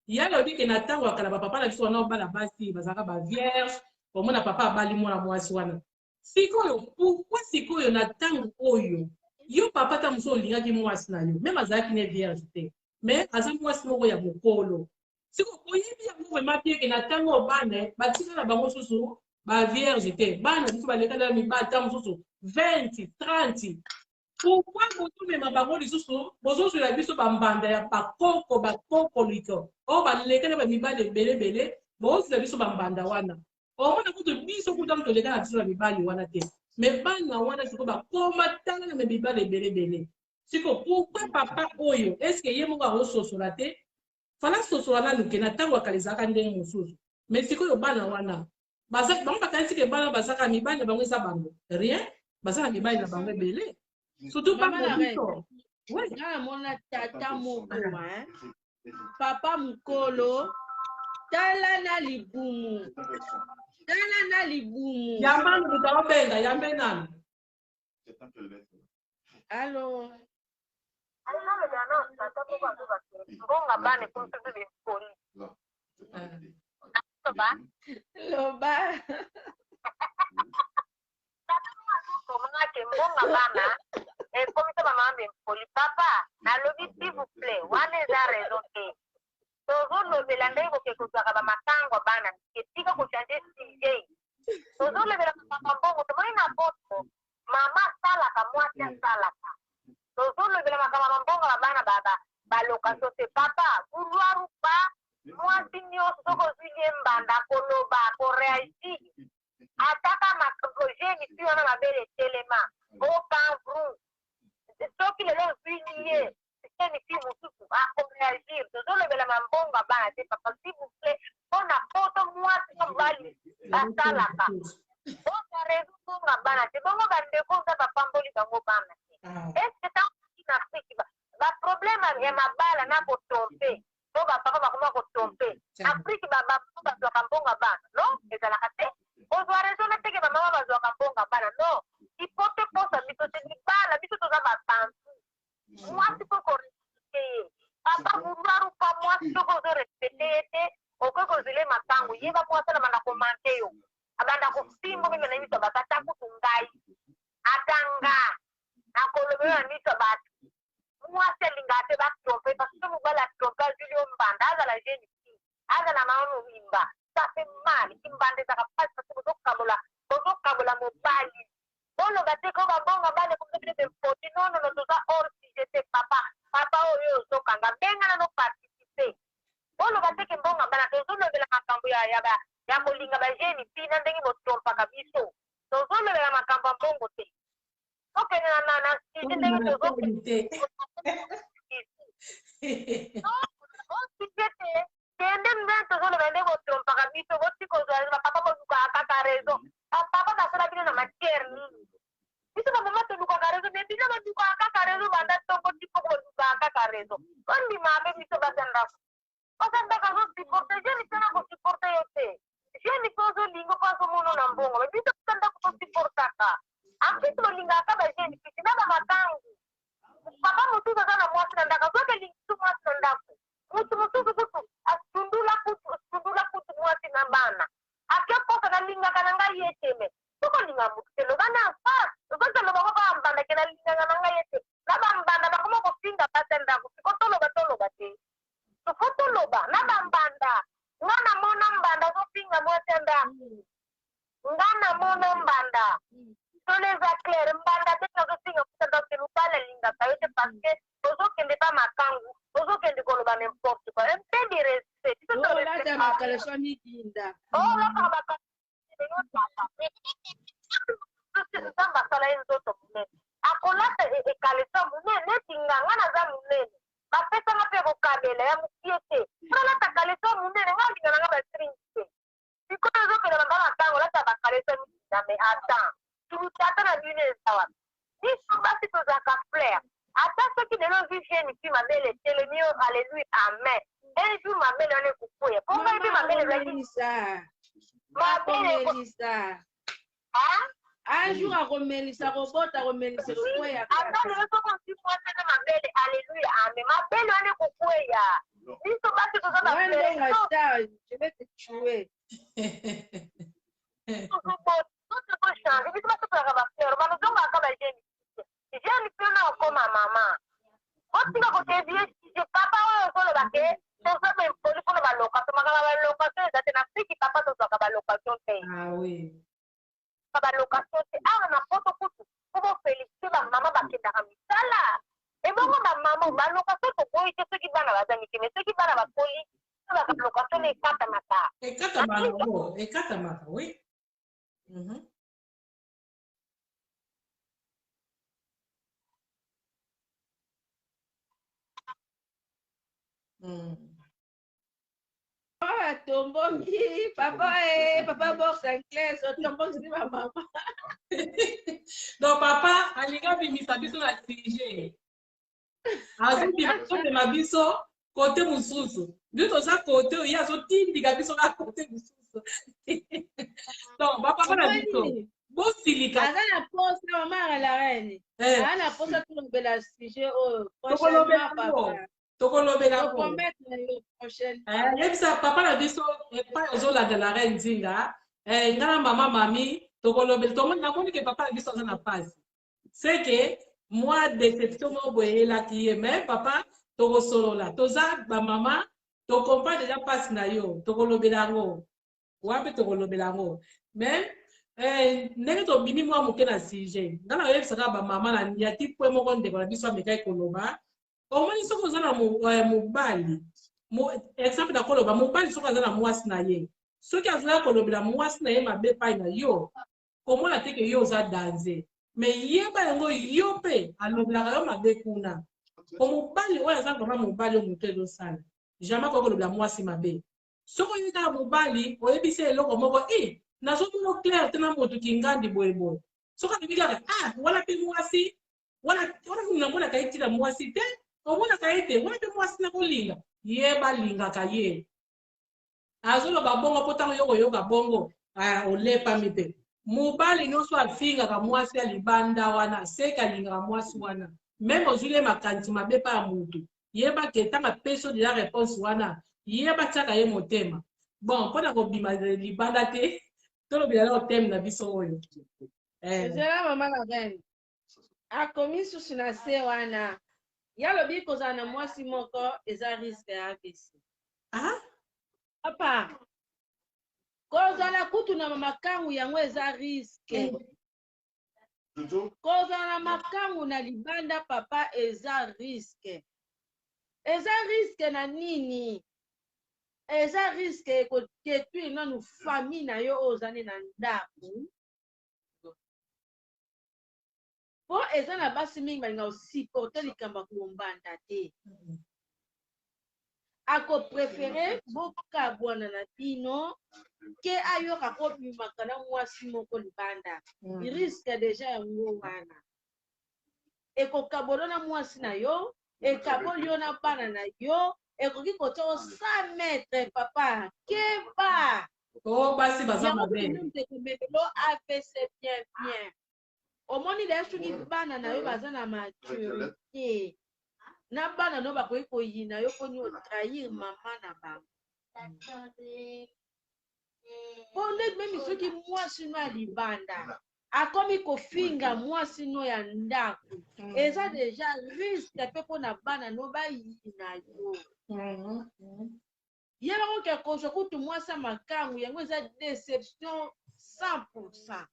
ye alobi ke na ntango ya kala bapapa na biso wana bana basi bazalaka bavierge omona papa abali mwana mwasi wana sikoyo pourkui sikoyo na ntango oyo yo papa ta mosu olingaki mwasi na yo meme azalaki ne vierge te mais aza mwasi moko ya mokolo sikoyo oyebi yango vraimen bieke na ntango bana batika na bango susu bavierge te bana biso balekana na mibali ta mosusu 20 30 pourkui botomema bango lisusu bozozwela biso bambanda ya bakoko liko oyo balekana bamibali ebelebele bozozwela biso bambanda wana omona kutu biso kuta toleka na biso na mibali wana te me bana wana siko bakoma tala na mibali ebelebele siko pourkui papa oyo eske ye moko akososola te fala sosola nanu ke na ntango akala ezalaka ndenge mosusu me sikoyo bana wana bango bakanisi ke bana bazaka mibali na bango eza bango rien baza na mibali na bango ebele surtout bamobiso namona tata moko papa mokolo tala na libumu yambani mutawabenga yambe nani alo mbonga bane kumtudu bempoli loba komonake mbonga bana ekomisa bamama bempoli papa nalobi s'il vous plaît wana eza raison te tozolobela ndenge koke kozwaka bamatango bana etika kochange sujet tozolobela makambo mbongo tomoni na poto mama asalaka mwasi asalaka tozolobela makambo ya mbongo ya bana balocation te papa vouloir ou pas mwasi nyonso soki ozwi ye mbanda koloba koreagir ataka makogene si wana mabele etelema okanvru soki lelo ozwini ye ni si mosusu akoreagir tozolobela mambongo ya bana te papa s'il vous plaît mpona poto mwasi na mobali basalaka bonga rezo mbongo ya bana te bongo bandeko oza bapamboli bango bana te estce tangoki na afrike baproblème ya mabala na kotrompe po bapapa bakoma kotrompe afrike bazwaka mbongo ya bana no ezalaka te ozwa rezo na teke bamama bazwaka mbongo ya bana no ipote posa biso te libala biso toza babantu mwasi po korespecte ye papa vouloir ou pas mwasi soko ozorespecte ye te okoki kozwile matango yeba mwasi abanda komante yo abanda kosimbo meme na miso bato ata kutu ngai atanga akolobela na miso bato mwasi alingaka te batrompe parce que mobali atrompe azwili yo mbanda azala jeune fille azala mama mobimba ça fait mal imbanda ezaka pasi parce bozokabola mobali boloba te ko babonga bale komebile bempoti nonono toza hors sujet te papa oyo ozokanga mbengana no participe boloba teke mbonga bana tozolobela makambo ya kolinga bajeni mpina ndenge botrompaka biso tozolobela makambo ya mbongo te okende na site ndenge tozokende te kende ndenge tozolobela ndenge botrompaka biso botikozwa bapapa bolukaka kaka rezo bapapa basala bino na matiere nini biso bamama tolukaka rezo me bino bolukaka kaka rezo banda ntongo tipoko bolukaka kaka rezo ondimaka biso basandako basandaka zosiporte jeni tena kosiporte yo te jeni mpe ozolinga mpo azomono na mbongo me biso basandako tosiportaka ampisi bolingaka bajeni pisi na bamakangu papa mosusu aza na mwasi na ndako azoke lingisu mwasi na ndako mutu mosusu kutu asundula kutu mwasi na bana ake posa nalingaka na ngai ye te me tokolinga mutu te loba na fa ozotoloba ko bambandake nalingaka na ngai ye te na bambanda bakoma kofinga basa ndako siko toloba te tofo toloba na bambanda nga na mona mbanda azopinga mwasi ndako nga na mona mbanda toleza claire mbanda te nazopinga mwasi ndako te lubala lingaka yo te parce ozokende pa makangu ozokende koloba n'importe quoi un peu de respect olata makaleso mikinda nzambe asala ye nzoto monene akolata ekaleso monene neti nganga naza monene bapesanga mpe kokabela ya mokie te olata kaleso monene nga linga nanga bastring te sikoyo ozokende bamba makango olata bakaleso mikinda me atan tuluta ata na bino ezawa biso basi tozalaka flair ata soki lelo vi jeni mpi mabele etelemi yo alleluya amen eni mpi mabele wana ekukwea po ngai mpe mabele akomelisa akomelisa un jour akomelisa kobota akomelisa kokwea ata lelo sokonsi mwasene mabele alleluya amen mabele wana ekukwea biso basi toza na flair je vais te tuer tozochange biso basi tozalaka bafleur banozongaka bajeni jeni mpe na okoma mama otika kotevie sije papa oyo ozoloba ke tozoba impoli mpona balokation makaka balokation eza te na fiki papa tozwaka balokation te balokation te awa na poto kutu po bofelisite bamama bakendaka misala ebongo bamama balokation tokoyi te soki bana baza mike me soki bana bakoli tozaka balokation ekatamaka ekatamaka oui. tombongi papa box anglais otombongi ma mama donc papa alinga bimisa biso na sujet azobima biso kote mosusu biso toza kote oyo ye azotindika biso na kote mosusu donc bapapa na biso bosilika aza na posa mama la reine aza na posa tolobela sujet oyo tokolobela prochaine yebisa papa na biso epai ozolanda la reine nzinga nga na mama mami tokolobela namoni ke papa na biso aza na pasi seke mwa déception moko boye eyelaki ye mais papa tokosolola toza bamama tokomprend deja pasi na yo tokolobela yango wape tokolobela yango mais ndenge tobimi mwa moke na sujet nga na oyebisaka bamama na yati pwe moko ndeko na biso amekai koloba omoni soki oza na mobali exemple na koloba mobali soki aza na mwasi na ye soki azalaka kolobela mwasi na ye mabe epai na yo komona te ke yo oza danger mais yeba yango yo mpe alobelaka yo mabe kuna omobali oyo aza kama mobali oyo moto ezosala jamais akoki kolobela mwasi mabe soki oyebi kaka mobali oyebisi eloko moko nazomona clair te na moto kingandi boyeboye soki alobi kaka wana mpe mwasi wana namonaka ye tina mwasi te omonaka ye te wana mpe mwasi na kolinga ye balingaka ye azoloba bongo mpo ntango yo koyoka bongo olepami te mobali nyonso afingaka mwasi ya libanda wana seke alingaka mwasi wana meme ozwi ye makanisi mabe mpa ya motu yeba ke ntango apesi yo deja réponse wana yeba tiaka ye motema bon mpona kobima libanda te tolobela na oteme na biso oyo ezala mama la reine akomi susu na se wana yalobi kozala na mwasi moko eza riske ya apesi papa kozala kutu na makangu yango eza riske kozala na makangu na libanda papa eza riske na nini eza risque ekoketui nanu famille na yo oyo ozali na ndako po eza na basi mingi balinga osupporte likambo ya kombanda te akoprefere bokabwana na bino ke ayoka kobimaka na mwasi moko libanda risque deja yango wana ekokabolo na mwasi na yo ekaboli yo na bana na yo ekoki kotia o 100 metre papa keba basi baza mabe lo AVC bien bien omoni leya soki bana na yo baza na maturité na bana no bakoki koyina yo mponi otrahir mama na bango mpo nde memi soki mwasi no ya libanda akomi kofinga mwasi no ya ndako eza deja risque mpe mpona bana no bayina yo ye bakoki kozwa kutu mwasi ya makangu yango eza déception 100%.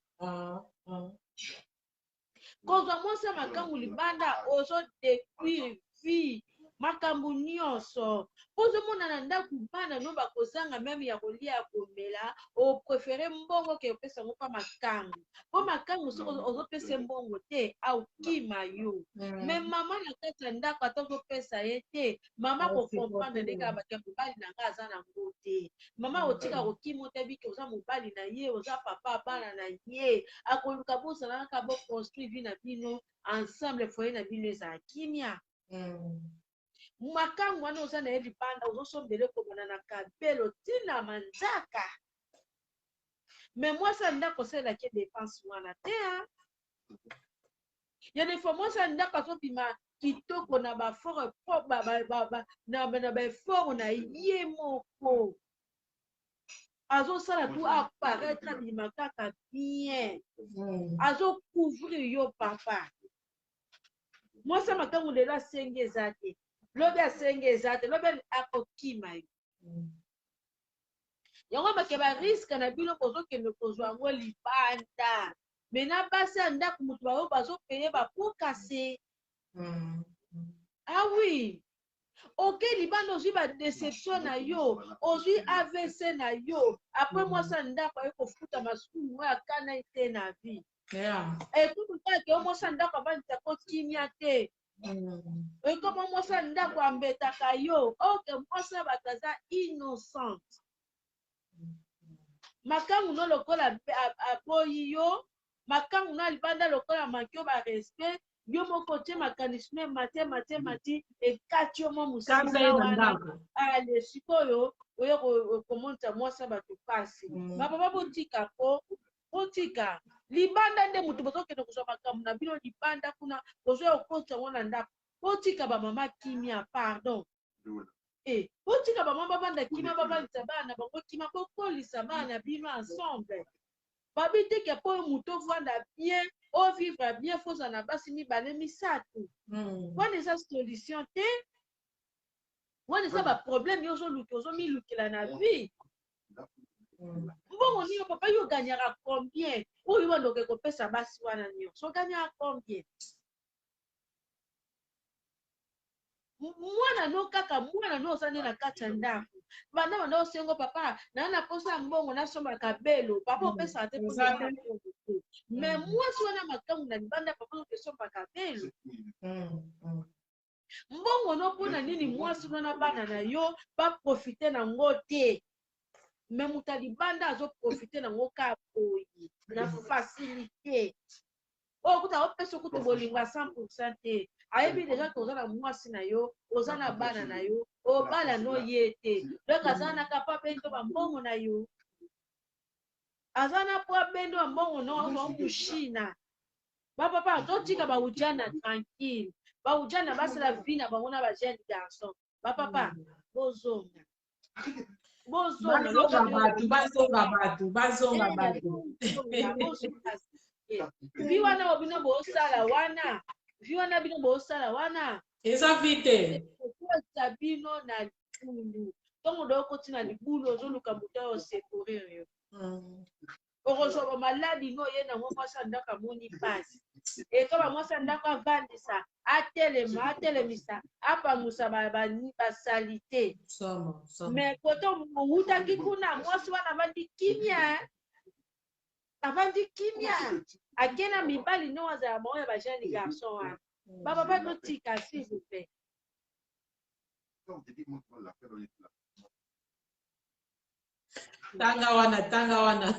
Kozwa mwasi ya makangu libanda ozodétruire vie makambo nyonso ozomona na ndako bana no bakozanga meme ya kolia ya komela oprefere mbongo ke opesa yango mpa makangu mpo makangu soki ozopesa mbongo te aokima yo me mama na kati ya ndako ata ozopesa ye te mama kokomprendre ndenge ya bato ya mobali na nga aza nango te mama otika kokima te bike oza mobali na ye oza papa bana na ye akoluka bozala kaka boconstruire vie na bino ensemble foye na bino ezala kimia makangu wana oza na ye libanda ozosombele kobana na kabelo ntina manzaka me mwasi ya ndako osalelaki dépense wana te ya defo mwasi ya ndako azobima kitoko na bafort na baefort na ye moko azosala tu apparaître abima kaka bien azocouvrir yo papa mwasi ya makangu lelo asengi eza te lobi asengi eza te lobi akokima yo yango bake bariske na bino kozokende kozwa yango libanda me na basi ya ndako moto bayo bazopeye bapokase awi oke libanda ozwi badéception na yo ozwi AVC na yo apres mwasi ya ndako aye kofuta masumu oyo akana ete na vie ekututake yo mwasi ya ndako abandisa kokimia te ekoma mwasi ya ndako ambetaka yo oke mwasi ya bato aza innocent makangu no lokola aboyi yo makangu no libanda lokola maki yo barespect yo moko tie makanisme mati ekati yo mo mosika wana ale sikoyo oyo komonisa mwasi ya bato pasi bapapa botika po botika libanda nde moto bozokende kozwa makambo na bino libanda kuna kozwa okoti yango na ndako botika bamama kimia pardon botika bamama babanda kimia babandisa bana bango kimia bokolisa bana bino ensemble babiteke po oyo moto ovanda bien ovivre bien foza na basi mibale misato wana eza solution te wana eza baproblème yo ozomilukela na vie mbongo nini papa yo oganyaka combien oyo wandoke kopesa basi wana nyonso oganyaka combien mwana no kaka mwana no oza nde na kati ya ndako banda osengo papa naa na posa mbongo nasombaka belo papa opesaka te me mwasi wana makangu na libanda papa okesombaka belo mbongo no mpona nini mwasi wana bana na yo baprofite nango te me moto ya libanda azoprofite nango ka boyi na facilité oyo kuta opesa okuta bolingo ya 100% te ayebi deja ke oza na mwasi na yo oza na bana na yo obala no ye te donc aza na kapa bendo bambongo na yo aza na po bendo bambongo no omushina bapapa totika baujana tranquille baujana basala vie na bango na bajeune garçon bapapa bozonga bazonga bato vi wana obino bosala wana vi wana bino bosala wana eza vite okoza bino na libulu ntongo dokoti na libulu ozoluka moto oyo osekurir yo okozwa bamaladi no ye nango mwasi andako amoni mpasi ekoma mwasi ndako avandisa atelemisa apangusa basalite mais koto owutaki kuna mwasi wana avandi kimia akena mibali no azala bango ya bajeune garçon wana bapapa totika s'il vous plaît. Tanga wana.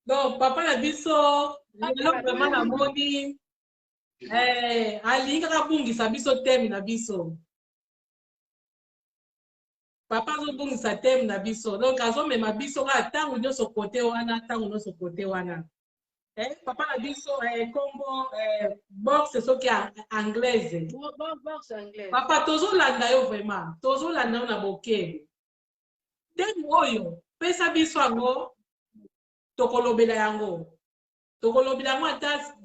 Donc papa na biso lelo vraiment na moni alingi kaka bungisa biso teme na biso. Papa azobungisa teme na biso. Donc azomema biso kaka ntango nyonso kote wana. Papa na biso kombo box soki anglaise. Box anglaise. Papa tozolanda yo vraiment. Tozolanda yo na bokele. Teme oyo pesa biso yango tokolobela yango ata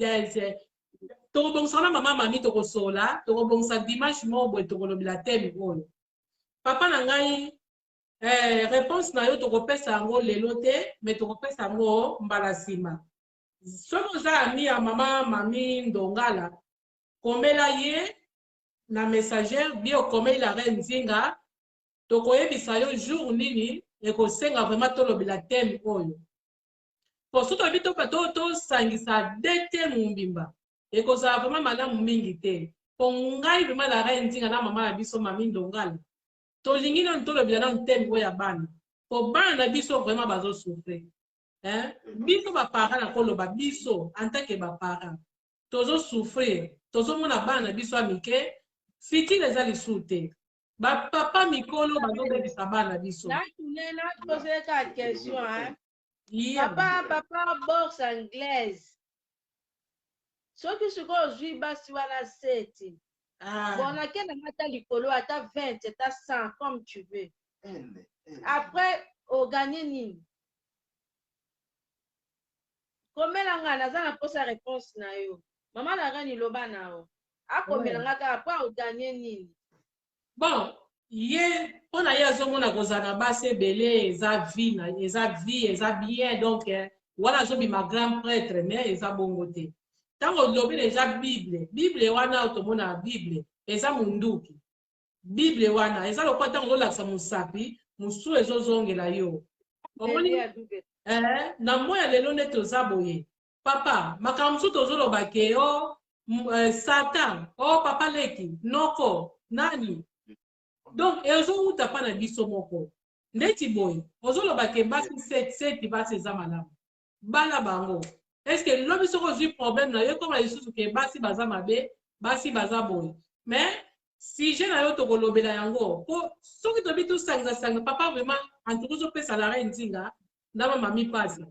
tokobongisa na mama mami tokosola tokobongisa dimanche moko boye tokolobela teme oyo papa na ngai réponse na yo tokopesa yango lelo te mais tokopesa yango mbala nsima soki oza ami ya mama mami Ndongala komela ye na messager bi okomeli la reine Nzinga tokoyebisa yo jour nini ekosenga vraiment tolobela teme oyo poso tobi tosangisa de teme mobimba ekozala vraiment malamu mingi te po ngai vraiment la reine Nzinga na mama na biso mami Ndongala tolingi nanu tolobela nanu teme oyo ya bana po bana na biso vraiment bazosufre biso baparent na koloba biso en tant que baparent tozosufrir tozomona bana na biso ya mike fitile eza lisu te bapapa mikolo bazobebisa bana na biso naposeleka question papa box anglaise soki sikoyo ozwi basi wana 7 bon akenda ata likolo ata 20 ata 100 comme tu veux après oganye nini komela nga naza na posa réponse na yo mama na rani loba na yo akomela nga kaka po oganye nini bon ye mpona ye azomona kozala na basi ebele eza vie eza bien donc wana azobima grand prêtre mais eza bongo te ntango olobi deja bible wana tomona bible eza munduki bible wana eza lokwa ntango ozolakisa mosapi mosu ezozongela yo omoni na moya lelo nde toza boye papa makambo mosusu tozolobake o satan o papa leki noko nani donc ezowuta mpa na biso moko ndeti boye ozolobake basi seti basi eza malamu bala bango eske lobi soko ozwi problème na yo koma lisusu ke basi baza mabe basi baza boye mais sujet na yo tokolobela yango po soki tobi tosangisa papa vraiment antuku ozopesa la reine Nzinga na mamami pasi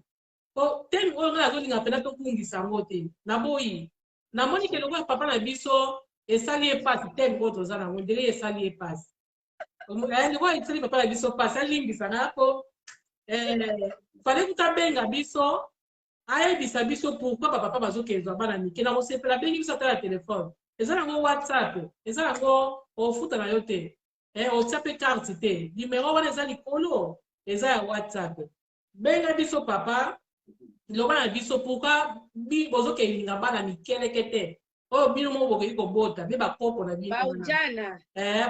po teme oyo ngai azolinga mpena tokungisa yango te naboyi namoni ke lokola papa na biso esali ye pasi teme oyo toza nango ndenge esali ye pasi lokola esali papa na biso pasi alimbisanga po fale kuta benga biso ayebisa biso pourquoi bapapa bazokezwa bana mike na kosepela bengi biso ata na telefone eza nango whatsapp eza nango ofuta na yo te otia mpe carte te numero wana eza likolo eza ya whatsapp benga biso papa loba na biso pourquoi bozokelinga bana mikeleke te oyo bino moko bokoki kobota mpe bakoko na bino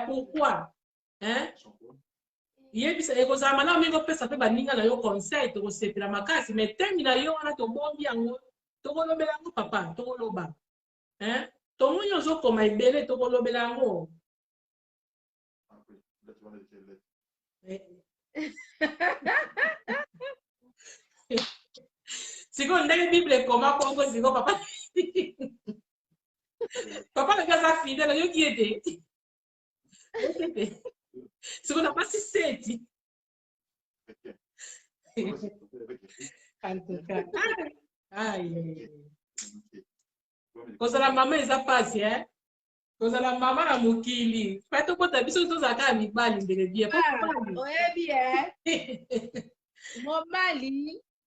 pourquoi yebisa ekozala malamu mingi opesa mpe baninga na yo conseil tokosepela makasi mais temi na yo wana tobombi yango tokolobela yango papa tokoloba tomoni ozokoma ebele tokolobela yango sikoyo ndenge bible ekoma kongo sikoyo papa papa na kaza fidele yoki ete sikoyo na pasi seti kozala mama eza pasi kozala mama na mokili pa tokota biso tozala kaka mibali ndenge bie oyebi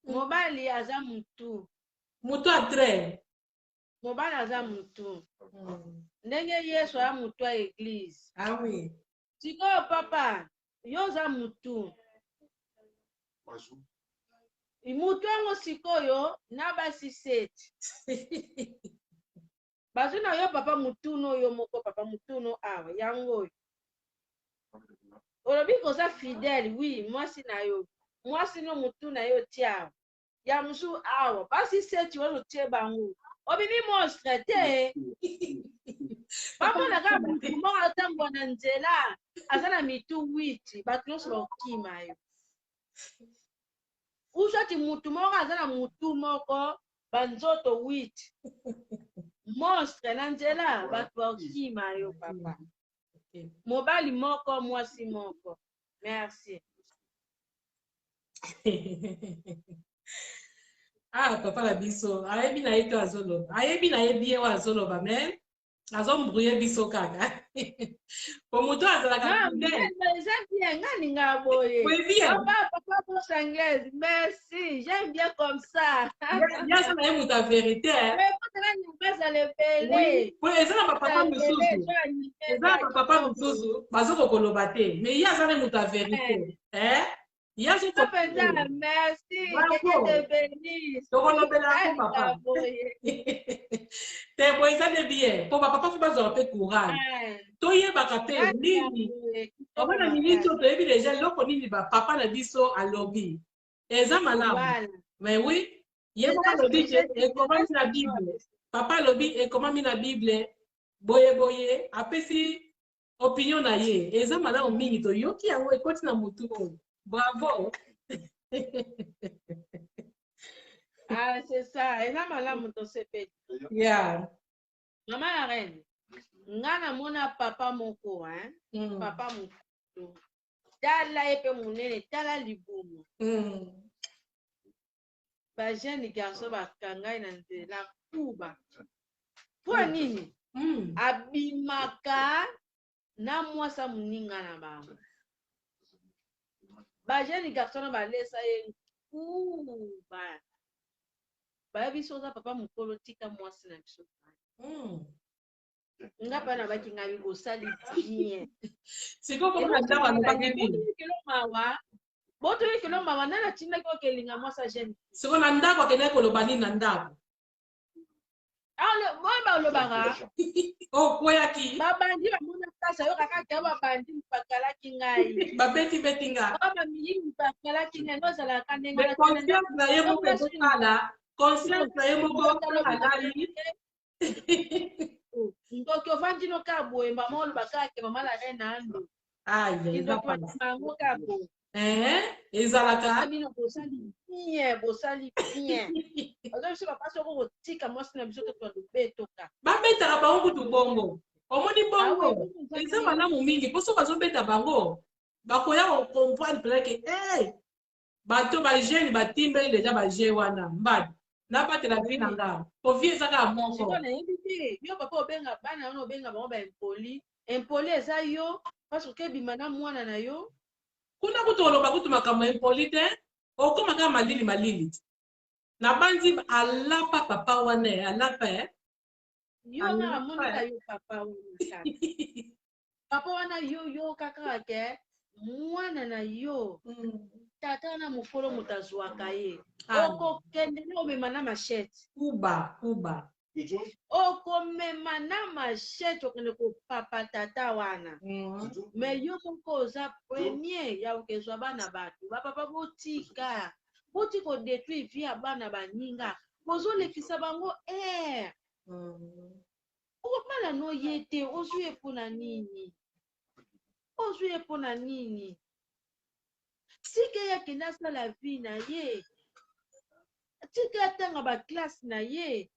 mobali aza mutu atre mobali aza mutu ndenge yesu aza mutu ya eglise oui sikoyo papa yo oza mutu mutu yango sikoyo na basi 7 bazwi na yo papa mutuno yo moko papa mutuno awa yango oyo olobi koza fidèle oui mwasi na yo mwasi no mutu na yo tia ya musu awa basi 7 wazotie bango obimi monstre te bamonaka mutu moko atambwa na nzela aza na mitu 8 bato nyonso bakokima yo usati mutu moko aza na mutu moko banzoto 8 monstre na nzela bato bakokima yo papa mobali moko mwasi moko merci. Ah papa la biso ayebi na ye to azoloba ayebi na ye bien wa azoloba mais azombrouye biso kaka po moto azalaka J'aime bien boye. Papa pour anglaise, merci, j'aime bien comme ça. Il y a ça na ye moto a vérité mais pas à leveler po eza na bapapa mosusu eza na bapapa mosusu bazokokoloba te mais ye aza na moto a vérité merci, que te bénisse. te boye eza nde bien po bapapa fo bazwaka mpe courage toyebaka mpe nini omona miniti oyo toyebi deja eloko nini bapapa na biso alobi eza malamu mais oui ye moko alobi te ekomami na bible papa alobi ekomami na bible boye apesi opinion na ye eza malamu mingi toyoki yango ekoti na motu oyo bravo. Ah, c'est ça. Et là, madame, on se fait. Yeah. Maman la reine. Ngana mona papa moko, hein? Papa moko. Tala epe munene, tala libumu. Ba jeune garçon ba kangai na nzela kuba. Kwa nini? Abimaka na mwasa muninga na bango. Ba jeune garçon ba lesa ye kuba. Ba biso za papa mukolo tika mwasi na biso. Nga pa na baki nga bibo sali bien. Siko ko na ndaba no baki ni. Boto yekelo mawa na tinda ko kelinga mwasa jeune. Siko na ndako kene ko lobani na ndako. Ah, moi ba lobanga. Oh, koyaki. Babandi ba mona kasa yo kaka ke babandi mpakala kingai. Babeti betinga. Ba mili mpakala kingai no sala kanenga na conscience na ye moko kala. Conscience na ye moko kala yi. Ndoko vandi no kabo e mama lo bakake mama la reine ando. Ah, ye ba mango kabo. Ezalaka. Abino bosali bien. Ozo se papa so ko tika mwasi na biso to betoka. Babetaka bango kutu bongo. Omoni bongo. Eza malamu mingi poso bazobeta bango. Bakoya ko comprendre que bato ba jeune batimbeli deja ba jeune wana mbadi. Na batela bi na nga. Po vie ezaka moko. Yo papa obenga bana wana obenga bango ba impoli. Impoli eza yo parce que bimana mwana na yo. Kuna kutu oloba kutu makambo impolite. Okoma kama malili. Na bandi alapa papa wane alapa yo na mona yo papa wana papa wana yo kaka ke mwana na yo tata na mufolo mutazwaka ye oko kende no mema na machete kuba oko mema na machete okende ko papa tata wana me yo moko za premier ya okezwa bana bato ba papa botika boti ko détruire vie ya bana baninga bozo lekisa bango Okomala no yete ozuye pona nini sike yake nasa la vie na ye sike atanga ba classe na ye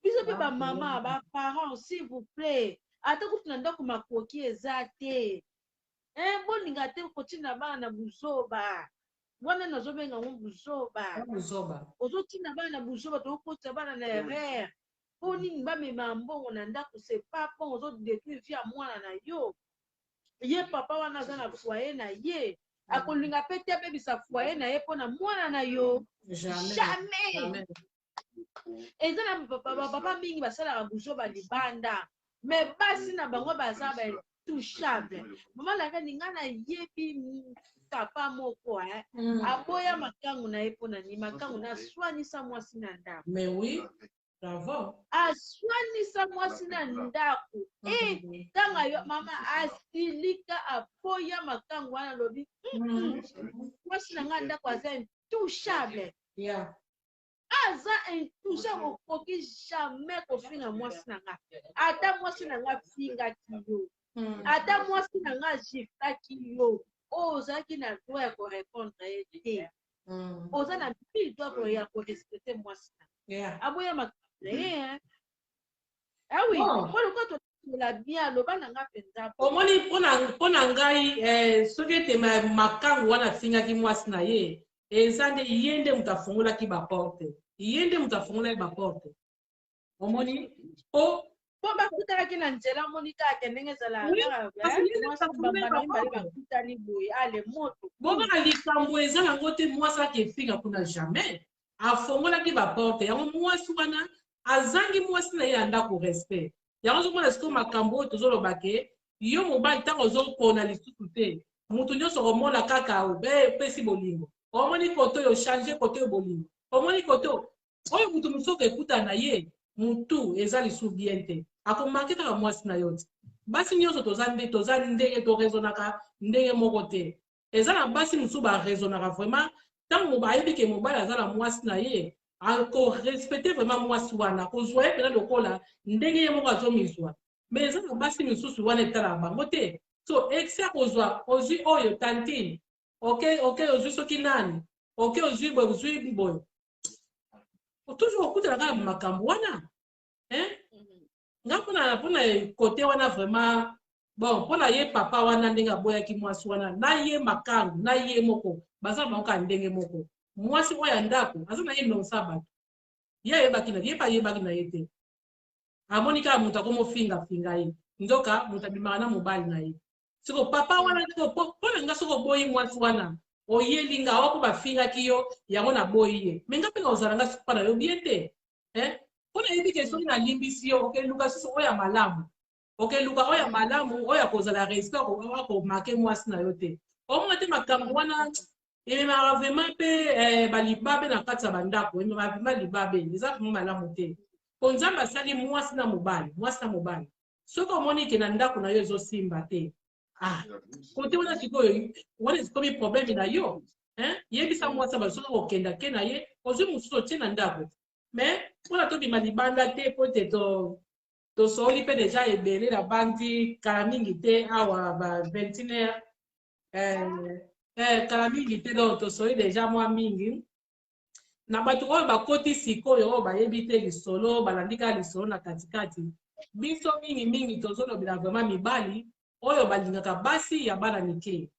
biso pe ba mama ba parents s'il vous plaît ata kufuna ndako makoki eza te boninga te kotina bana buzoba wana nazobenga ngo buzoba ozotina bana buzoba tokota bana na erreur po nini bamema mbongo na ndako c'est pas bon ozodétruire vie ya mwana na yo ye papa wana aza na foyer na ye akolinga pe te abebisa foyer na ye mpona mwana na yo jamais eza na bapapa mingi basalaka buzoba libanda me basi na bango baza baintouchable mama laka ninga na yebi papa moko aboya makangu na ye mpona nini makangu na aswanisa mwasi na ndako. Mais oui, bravo. Aswanisa mwasi na ndako tanga yo mama asilika aboya makangu wana lobi mwasi na nga ndako aza intouchable. Aza intouchable okoki jamais kofinga mwasi na nga ata mwasi na nga fingaki yo ata mwasi na nga jiftaki yo ozalaki na droit ya korépondre ye te oza na mille droit ya korespecte mwasi na aboya makambo na ye awi poloko totola bien aloba na nga mpenza omoni mpo na ngai soki ete makangu wana afingaki mwasi na ye eza nde ye nde moto afungolaki baporte ye nde moto afungolaki baporte omoni po bakutanaki na nzela monika ake ndenge ezala bakutani boye ale moto bokaka likambo eza yango te mwasi akefinga kuna jamais afungolaki baporte yango mwasi wana azangi mwasi na ye ya ndako respect yango ozomona sikoyo makambo oyo tozoloba ke yo mobali ntango ozopona lisusu te motu nyonso komona kaka opesi bolingo omoni kote oyo change kote oyo bolingo omoni kote oyo motu mosuku ekuta na ye mutu eza lisu bien te akomake kaka mwasi na yo te basi nyonso toza ndenge torezonaka ndenge moko te eza na basi mosusu barezonaka vraiment ntango bayebi ke mobali aza na mwasi na ye akorespecte vraiment mwasi wana kozwa ye pena lokola ndenge ye moko azomizwa mais eza na basi misusu wana etala bango te so exe akozwa ozwi oyo tantine ok ozwi soki nani ok ozwi boye toujours okutana kaka makambo wana nga mpona kote wana vraiment bon mpona ye papa wana ndenge aboyaki mwasi wana na ye makangu na ye moko baza bango ndenge moko mwasi oyo ya ndako aza na ye nonsa bato ye ayebaki na ye pa ayebaki na ye te amoni kaka moto akomofingafinga ye nzoka moto abimaka na mobali na ye siko papa wana mpona nga soki oboyi mwasi wana oyelinga awa mpo bafingaki yo yango naboyi ye me nga mpenga ozala nga supa na yo bien te mpona yebi ke soki nalimbisi yo okeluka susu oyo ya malamu okeluka oyo ya malamu oyo akozala respect akomake mwasi na yo te omona te makambo wana ememaka vraimen mpe balibabe na kati ya bandako ememaka vraimen libabe eza vraimen malamu te po nzambe asali mwasi na mobali soki omoni ke na ndako na yo ezosimba te kote wana sikoyo wana ezikomi probleme na yo yebisa mwasi abali soki okenda ke na ye ozwi mosusu otie na ndako mais mpona tobima libanda te po te tosoli mpe deja ebele na bandi kala mingi te awa ba 21 kala mingi te donc tosoli deja mwa mingi na bato oyo bakoti sikoyo oyo bayebi te lisolo balandi kaka lisolo na katikati biso mingi tozolobela vraiment mibali oyo balingaka basi ya bana mike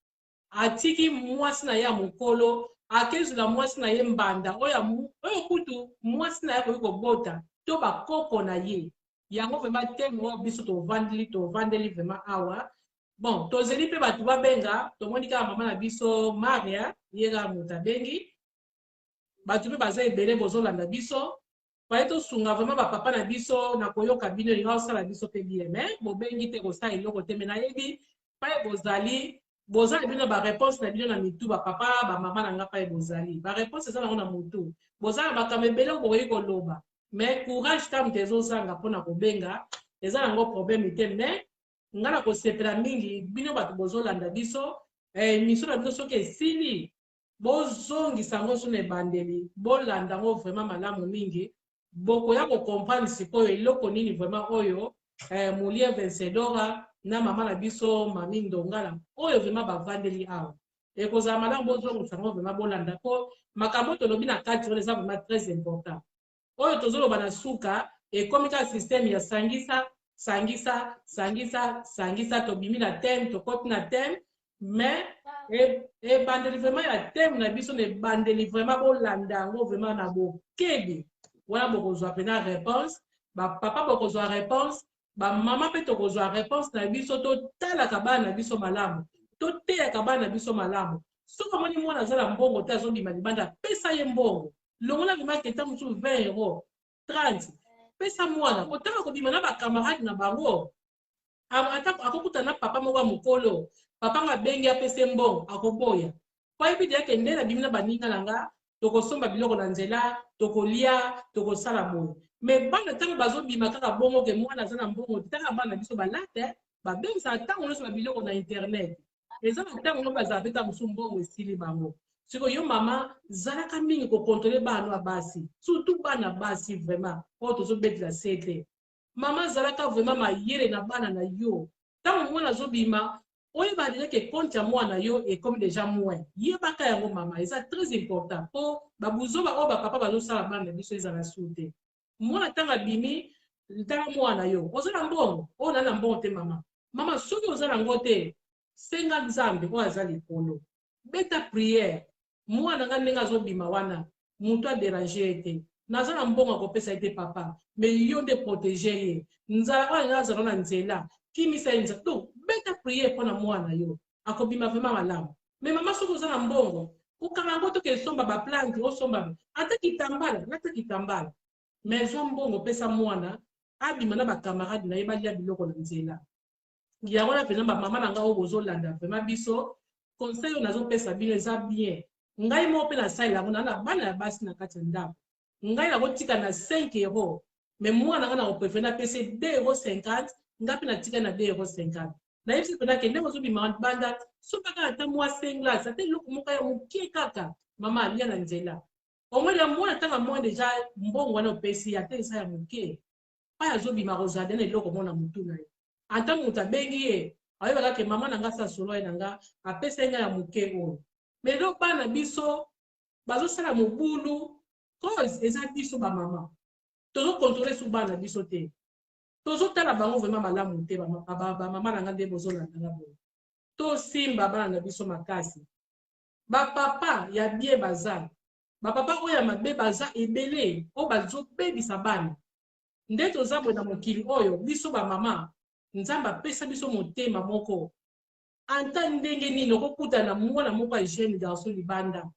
atiki mwasi na ye ya mokolo akezula mwasi na ye mbanda oyo kutu mwasi na ye akoki kobota to bakoko na ye yango vraiment temo oyo biso tovandeli vraiment awa bon tozeli mpe bato babenga tomoni kaka mama na biso Maria ye kaka moto abengi bato mpe baza ebele bozolanda biso paye tosunga vraiment bapapa na biso na koyoka bino elinga osala biso mpe bien mais bobengi te kosala eloko te me nayebi paye bozali bino bareponse na bino na mitu bapapa bamama na nga paye bozali bareponse eza nango na motu bozala makambo ebele bokoki koloba mais courage ta moto ezozanga mpona kobenga eza nango probleme te mais nga na kosepela mingi bino bato bozolanda biso miso na biso soki esili bozongisa yango so na ebandeli bolanda yango vraiment malamu mingi bokoya kocomprendre sikoyo eloko nini vraiment oyo molie Vencedora na mama na biso mami Ndongala oyo vraiment bavandeli awa ekozala malamu bozongisa yango vraiment bolanda po makambo tolobi na kati wana eza vraiment très important oyo tozoloba na suka ekomi kaka systeme ya sangisa tobimi na teme tokoti na teme mais ebandeli vraiment ya teme na biso na ebandeli vraiment bolanda yango vraiment na bokebi wana bokozwa pena réponse bapapa bokozwa réponse bamama mpe tokozwa réponse na biso totalaka bana na biso malamu toteyaka bana na biso malamu soki omoni mwana aza na mbongo te azobima libanda pesa ye mbongo longola vimaki eta mosusu 20 euro 30 pesa mwana kotaka kobima na bakamarade na bango akokuta na papa moko ya mokolo papa nga bengi apese mbongo akoboya po yebi te ke nde na bimi na baninga na nga tokosomba biloko na nzela tokolia tokosala boye me bana ntango bazobima kaka bongo ke mwana aza na mbongo ntango bana biso balate babengisaka ntango nyonso babiloko na internet eza na ntango ngo bazala mpe ta mosu mbongo esili bango sikoyo yo mama zalaka mingi kokontrole bana basi surtout bana basi vraiment oyo tozobetela se te mama zalaka vraiment mayele na bana na yo ntango mwana azobima oyeba deja ke compte ya mwana yo ekomi deja moins yebaka yango mama eza très important mpo babuzoba oyo bapapa bazosala bana na biso ezala su te mwana ntango abimi tala mwana yo oza na mbongo oyo na na mbongo te mama mama soki oza nango te senga nzambe oyo aza likolo beta priere mwana nga ndenge azobima wana moto aderange ye te naza na mbongo akopesa ye te papa me yo nde protege ye nzala oyo nga azala na nzela kimisa ye nzala donc beta priere mpo na mwana yo akobima vraimen malamu me mama soki oza na mbongo okanga yango toke esomba baplante osomba ata kitambala nata kitambala me zwa mbongo opesa mwana abima na bakamarade na ye balia biloko na nzela yango wana mpenza bamama na ngai oyo bozolanda vraimen biso conseil oyo nazopesa bino eza bien ngai moko mpe nasalela yango na bana ya basi na kati ya ndako ngai nakotika na 5 euro me mwana ngai nakoprefere napese 2,50 ngai mpe natika na 2,50 nayebisi mpena ke ndenge ozobima banda sobaka ata mwa 5 glace ata eloko moko ya mokie kaka mama alia na nzela omwele mwana ntango mwa deja mbongo wana opesi ata eza ya mokie pa azobima kozala na eloko mona motu na ye ata moto abengi ye ayebaka ke mama na nga sa solo ye na nga apesa ye nga ya moke oyo me lo bana biso bazosala mobulu cause eza biso bamama tozokontrole su bana biso te tozotala bango vraimen malamu te bamama na nga nde bozolandanga boye tosimba bana na biso makasi bapapa ya bie baza bapapa oyo ya mabe baza ebele oyo bazobebisa bana nde toza boye na mokili oyo biso bamama nzambe apesa biso motema moko anta ndenge nini okokutana mwana moko ya jeune garçon libanda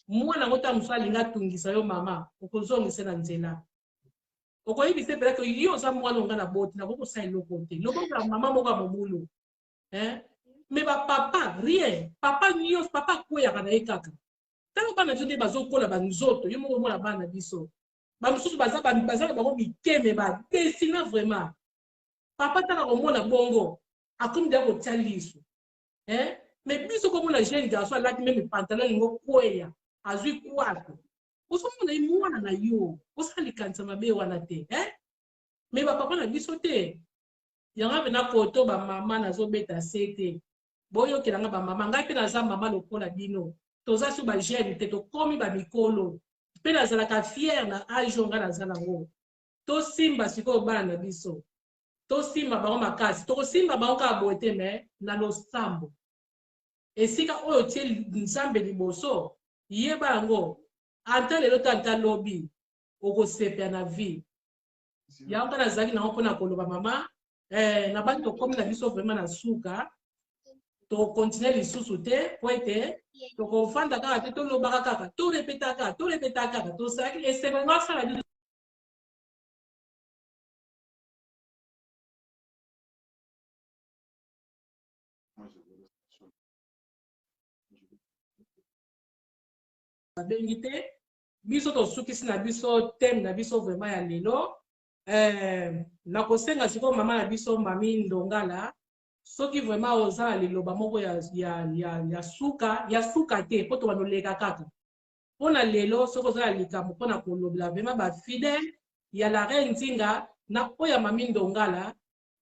mwana yango ta mosu alingi atungisa yo mama okozongisa na nzela okoyebisa mpelake yo oza mwana onga na boti nakokosala eloko te loboko ya mama moko ya mobulu me bapapa rien papa nyonso papa akweyaka na ye kaka ntango bana biso nde bazokola banzoto yo moko omona bana biso bamosusu baza na bango mikeme badesina vraiment papa tala komona bongo akomi deya kotia liso me biso komona jeune garçon alaki meme pantalon lingo kweya azwi kwato osomona ye mwana na yo osala likanisa mabe wana te me bapapa na biso te yango mpe na koto bamama nazobeta se te boyokelanga bamama ngai mpe naza mama lokola bino toza so bajeune te tokomi bamikolo mpe nazalaka fiere na age oyo ngai naza nango tosimba sikoyo bana na biso tosimba bango makasi tokosimba bango kaka boye te me na losambo esika oyo tie nzambe liboso yeba yango ata lelo tata lobi okosepela na vie yango kaka nazalaki nango mpona koloba mama na bandi tokomi na biso vraimen na suka tokontinue lisusu te po ete tokofanda kaka te tolobaka kaka torepeta kaka tosalaki esengo asala biso babengi te biso tosukisi na biso teme na biso vraimen ya lelo nakosenga sikoyo mama na biso mami Ndongala soki vraimen oza na liloba moko ya suka te mpo tobanoleka kaka mpona lelo soki oza na likambo mpona kolobela vraimen bafidele ya la reine Nzinga na oyo ya mami Ndongala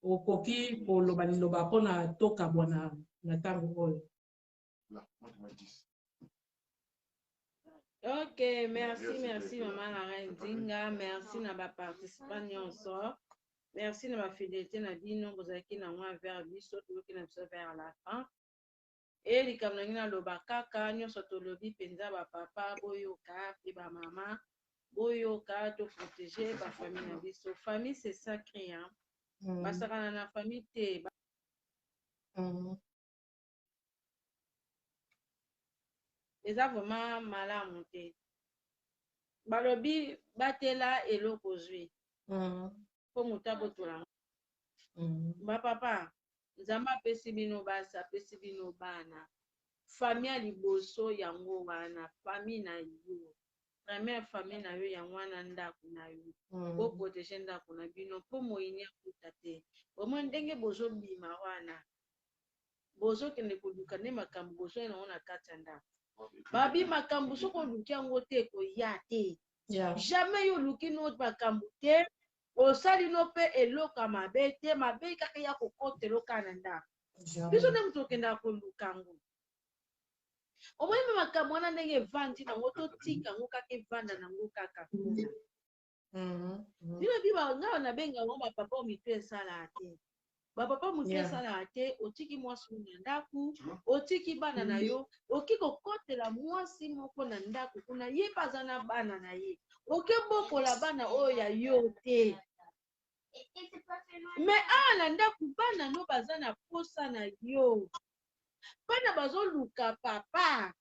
okoki koloba liloba mpona tokabwa na ntango oyo. Ok, merci maman la reine Nzinga, merci na ba participants nyonso, merci na ba fidélité na bino bozalaki na mwa vers biso toyoki na biso vers la fin. Et likambo na ngina loba kaka nyonso tolobi penza ba papa boyoka pe ba mama boyoka to protéger ba famille na biso. Famille c'est sacré hein. Basakana na famille te. Eza vraiment malamu te balobi batela eloko zwi po moto abotola bapapa nzambe apesi bino basi apesi bino bana famille ya liboso yango wana famille na yo première famille na yo yango wana ndako na yo boprotege ndako na bino mpo moyini akuta te omoi ndenge bozobima wana bozokende koluka nde makambo bozoye nango na kati ya ndako babi makambo soki oluki yango te koya te jamais yo oluki no makambo te osali no mpe eloko ya mabe te mabe kaka ya kokotela okaa na ndako biso nde moto okendaka koluka yango omoi me makambo wana ndenge evandi nango totika yango kaka evanda nango kaka kuna bino biba ngawa nabenga yango bapapa mitu esalaka te bapapa motu esalaka te otiki mwasi na ndako otiki bana na yo oki kokotela mwasi moko na ndako kuna ye mpe aza na bana na ye okebokola bana oyo ya yo te me awa na ndako bana no baza na posa na yo bana bazoluka papa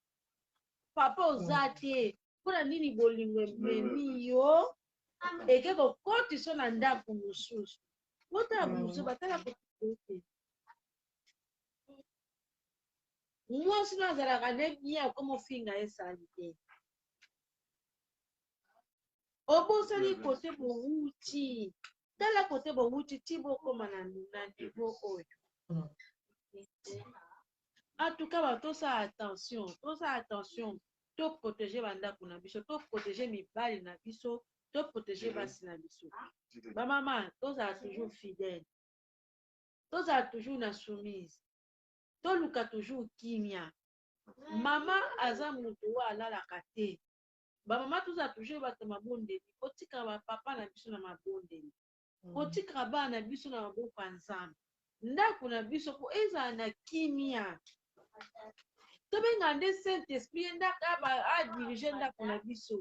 oza te mpona nini bolingo ememi yo eke kokotisa na ndako mosusu botala mosusu batala kote mwasi no azalaka nde bien akomofinga esali te obosani kote bowuti tala kote bowuti ti bokoma na niveau oyo atuka batosala attention to protéger bandako na biso to protéger mibali na biso to protéger basi na biso bamama tozala toujours fidèle tozala toujours na soumise toluka toujours kimia mama aza moto oyo alalaka te bamama tozala toujours bato mabondeli kotikaka bapapa na biso na mabondeli kotikaka bana na biso na maboko ya nzambe ndako na biso po ezala na kimia tobenga nde saint esprit ye ndako adirige ndako na biso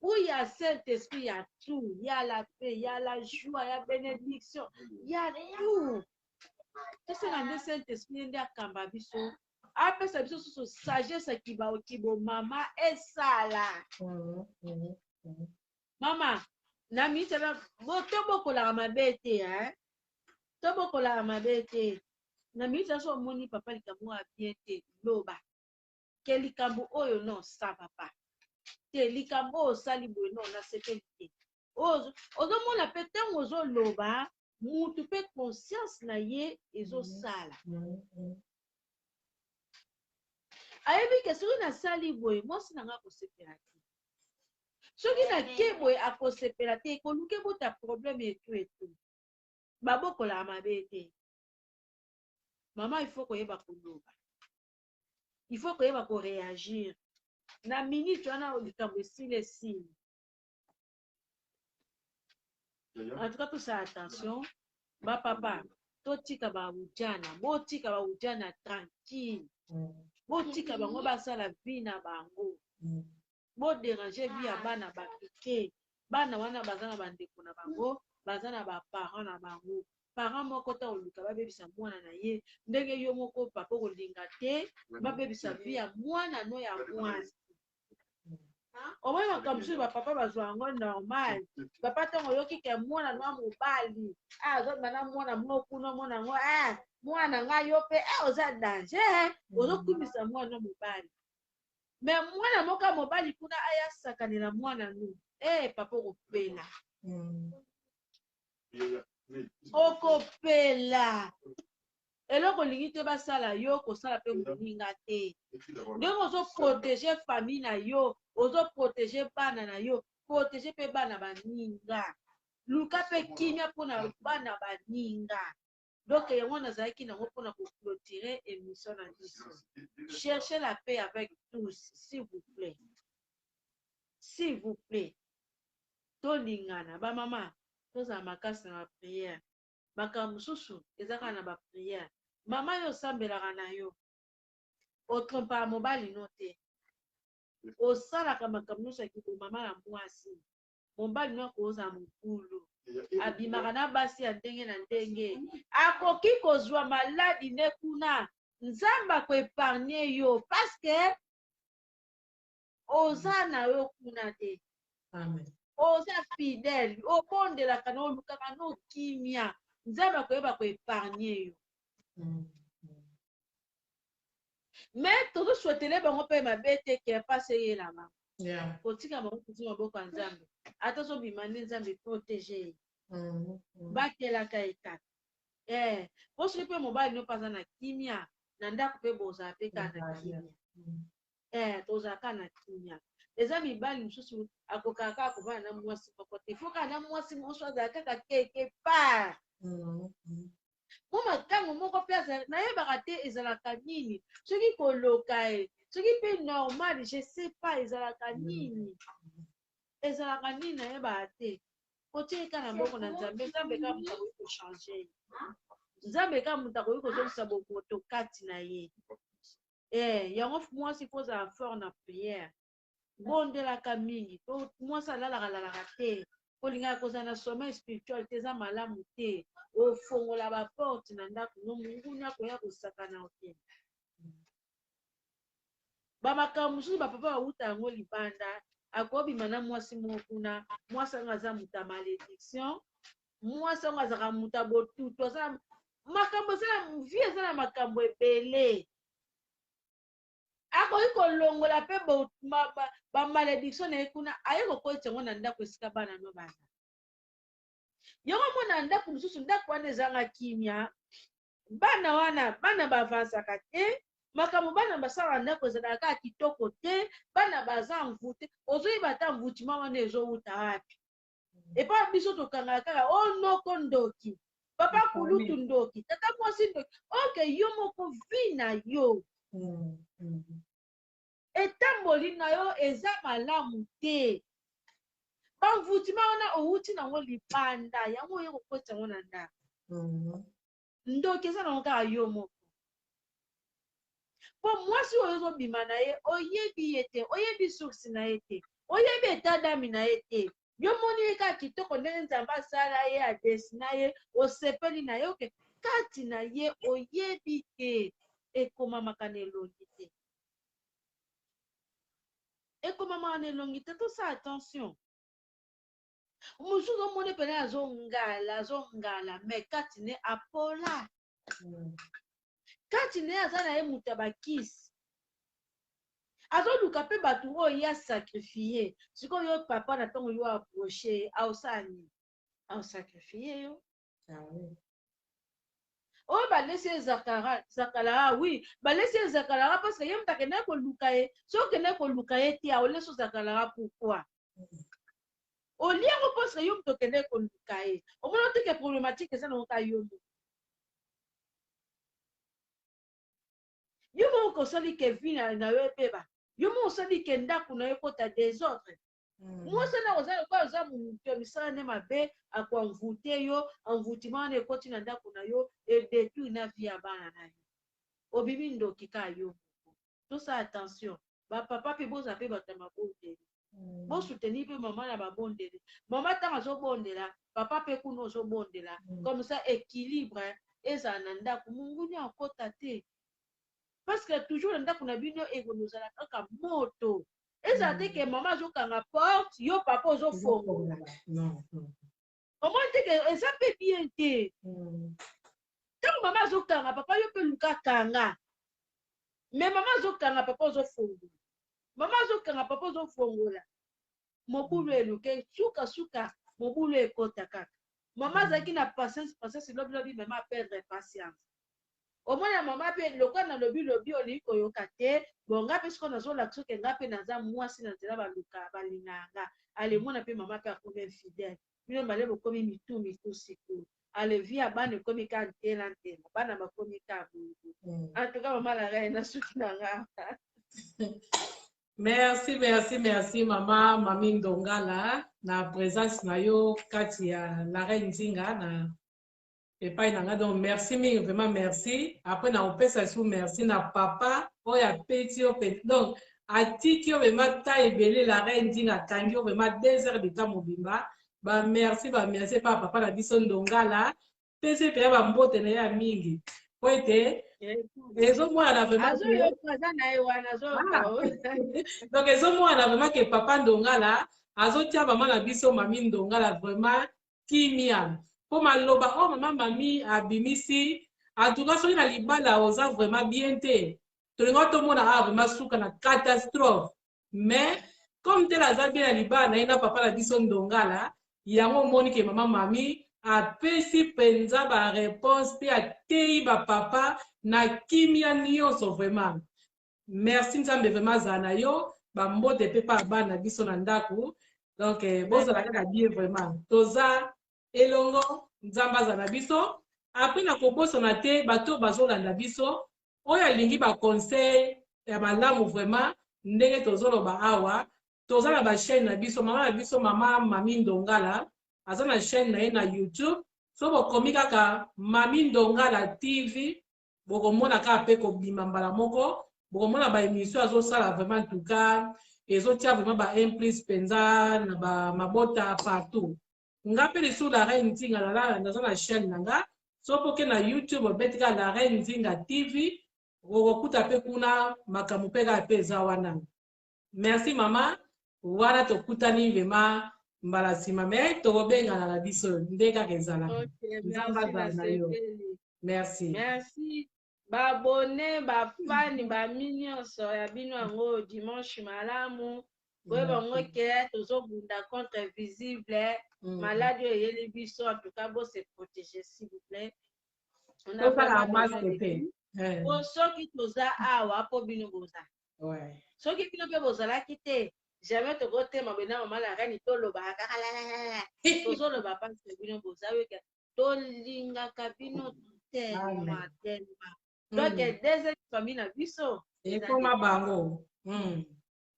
uya saint esprit ya tout ya la paix ya la joie ya bénédiction ya tout tosenga nde saint esprit ye nde akamba biso apesa biso susu sagesse kibomama esala mama na mitala tobokolaka mabe te tobokolaka mabe te na mitala so omoni papa likambo ya bien te loba ke likambo oyo non sa papa te likambo oyo osali boye non nasepeli te ozomona mpe ntango ozoloba mutu mpe conscience na ye ezosala ayebi ke soki nasali boye mwasi nanga akosepela te soki nake boye akosepela te ekoluki bota problème etu babokolaka mabe te mama il faut koyeba koloba il faut koyeba koréagir na minute wana likambo esili en tout cas tosala attention bapapa totika baujana botika baujana tranquille botika bango basala vie na bango boderange vie ya bana bakike bana wana baza na bandeko na bango baza na baparent na bango parent moko ta oluka babebisa mwana na ye ndenge yo moko papa kolinga te babebisa vie ya mwana no ya mwasi omoi makambo mosusu bapapa bazwa yango normal papa ntango oyoki ke mwana no ya mobali azobima na mwana mokuna mwana yango mwana ngai yo mpe oza danger ozokumisa mwana mobali me mwana moko ya mobali kuna aya sakanela mwana no papa okopela okopela eloko olingi te basala yo kosala mpe moninga te ndenge ozoprotege famille na yo ozoprotege bana na yo protege mpe bana baninga luka mpe kimia mpona bana baninga donc yango nazalaki nango mpona koclôturer émission na biso cherchez la paix avec tous s'il vous plaît tolingana bamama tozala makasi na bapriere makambo mosusu eza kaka na bapriere mama yo osambelaka na yo otrompaka mobali no te osalaka makambo nyonso ya kibomama na mwasi mobali no akozala mokulu abimaka na basi ya ndenge na ndenge akoki kozwa maladi ne kuna nzambe akoepargne yo paske oza na yo kuna te oza fidèle obondelaka na olukaka no kimia nzambe akoyeba koepargne yo mais tozo souhaitele bango pe mabe te ke passe ye la ma Yeah. kotika bango kuti maboko ya nzambe ata so bimani nzambe protege batelaka ekata po soki mpe mobali no paza na kimia na ndako mpe bozala mpe kaka na kimia tozalaka na kimia eza mibali mosusu akokaka kaka kovanda na mwasi moko te fo kaka na mwasi mosusu azala kaka keke part mo makango moko mpe nayebaka te ezalaka nini soki koloka soki mpe normal je sais pas ezalaka nini nayebaka te kotieka na mboko na nzambe nzambe kaka moto akoki kochange nzambe kaka moto akoki kozongisa bomoto kati na ye yango mwasi po ozala fort na priere bondelaka mingi to mwasi alalaka te kolingaka kozala na sommeil spirituel te eza malamu te ofongola baporte na ndako no monguni akoya kosakana okende bamakambo mosusu bapapa bauta yango libanda akobima na mwasi moko kuna mwasi yango aza moto ya malédiction mwasi yango azalaka moto ya botutu aza makambo vie eza na makambo ebele akoki kolongola mpe bamalédiction na ye kuna aye kokoyisa yango na ndako esika bana no baza yango mona ndako mosusu ndako wana ezanga kimia bana bavansaka te makambo bana basala ndako ezalaka kitoko te bana baza mvute ozoyeba ata mvutima wana ezowuta wapi epa biso tokangaka kaka onoko ndoki papa kulutu ndoki tata mwasi ndoki oke yo moko vi na yo etamboli na yo eza malamu te bamvutima wana owuti nango libanda yango oye kokotisa yango na ndako ndoki eza nango kaka yo moko po mwasi oyo ozobima na ye oyebi ye te oyebi source na ye te oyebi etadami na ye te yo moni ye kaka kitoko ndenge nzambe asala ye adesina ye osepeli na ye oke kati na ye oyebi te ekomamaka na elongi te tosala attention mosusu omoni pene azongala me kati ne apola kati ne aza na ye moto ya bakisi azoluka mpe bato oyo ye asakrifie sikoyo yo papa na ntongo yo aproche aosala nini aosakrifie yo oyo balesi ye zakalara wi balesi ye zakalara parce que ye moto akende koluka ye so okende koluka ye te aolesi zakalara pourquoi oliango parce que yo moto okende koluka ye omona teke problématique eza nango ka yo mo yo moko osali ke vi na yo ebeba yo moko osali ke ndako na yo ekota désordre mwasi na oza moto ya misala nde mabe akoanvute yo anvutima wana ekoti na ndako na yo edétruire na vie ya bana na yo obimi ndoki ka yo moko tosala attention bapapa mpe boza mpe bato ya mabondeli bosoutenir mpe mama na babondeli mama ntango azobondela papa mpe kuna ozobondela comme ça équilibre ezala na ndako monguni akota te parce que toujours na ndako na bino ekozala kaka moto ezala te ke mama azokanga porte yo papa ozofongola omoni te ke eza mpe bien te ntango mama azokanga papa yo mpe luka kanga me mama azokanga papa ozofongola mama azokanga papa ozofongola mobulu eluke suka mobulu ekota kaka mama azalaki na patience lobilobi mama aperdre patience omona mama mpe lokwa na lobi olingi koyoka te bon nga mpe siko nazolakisa oke nga mpe naza mwasi na nzela balinganga alemona mpe mama mpe akomi infidèle bino bale bokomi mitu sikoyo alevi ya bana ekomi ka ntela bana bakomi ka boye antuka mama la reine na suki na nga merci mama Mami Ndongala na présence na yo kati ya la reine Nzinga na epai na nga donc merci mingi vraiment merci après na opesa sous merci na papa oyo apeti yo donc atiki yo vraiment ta ebele la reine Nzinga akangi yo vraiment 2 heures de temps mobimba merci pa papa na biso Ndongala pese pe ya bambote na ya mingi po ete ezomwana vraiment donc ezomwana vraiment ke papa Ndongala azotia mama na biso Mami Ndongala vraiment kimia po maloba o mama Mami abimisi en tout cas soki na libala oza vraiment bien te tolinga tomona vraiment suka na catastrophe mais comme tel aza bien na libala na ye na papa na biso ndongala yango omoni ke mama mami apesi mpenza baréponse mpe ateyi bapapa na kimia nyonso vraiment merci nzambe vraiment azala na yo bambote mpe pa bana na biso na ndako donc bozala kaka bien vraiment toza elongo nzambe azala na biso apres na kobosana te bato bazolanda biso oyo alingi baconseil ya malamu vraiment ndenge tozoloba awa toza na bachaîne na biso mama na biso mama mami ndongala aza na chaîne na ye na YouTube so bokomi kaka mami ndongala TV bokomona kaka mpe kobima mbala moko bokomona baémission azosala vraiment en tout cas ezotia vraiment baimplice mpenza na bamabota partout nga mpe lisusu la reine nzinga naza na chaîne na nga so poke na YouTube obeti kaka la reine nzinga TV okokuta mpe kuna makambo mpe kaka mpe eza wana merci mama wana tokutani vraiment mbala nsima me tokobengana na biso nde kaka ezala nzambe azala na yo merci merci babone bafani bami nyonso ya bino yango dimanche malamu boyeba ngo ke tozobunda contre visible maladi oyo eyeli biso en tout cas bose protéger s'il vous plaît soki toza awa mpo bino boza soki bino mpe bozalaki te jamais tokotema bena mama la reine tolobaka kaka tozoloba mpasi bino boza yoka tolingaka bino telema donc deuxième famille na biso ekoma bango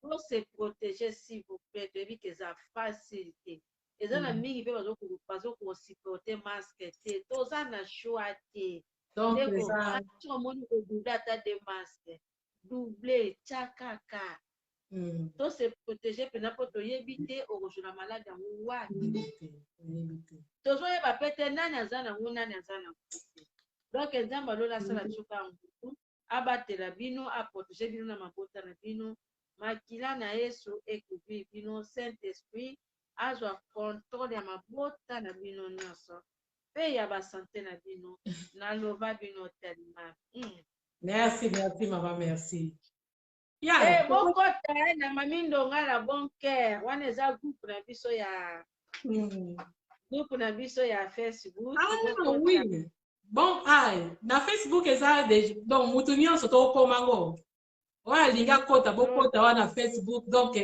pour se protéger s'il vous plaît toyebi ke eza facilité eza na mingi mpe bazokosupporte masque te toza na choix te omoni kodouble ata de masque double tia kaka to se protéger mpena mpo toyebi te okozwela maladi yango wapi tozoyeba mpe te nani aza nango nani aza nango te donc nzambe alola asala tioka ya ngutu abatela bino aprotege bino na mabota na bino makila na yesu ekobi bino saint esprit azwa contrôle ya mabota na bino nyonso mpe ya basante na bino naloba bino telema merci mama merci bokota na mami ndongala bon cœur wana eza groupe na biso ya Facebook oui bon na Facebook eza donc mutu nyonso tokomango oyo alingi akota bokota wana Facebook donc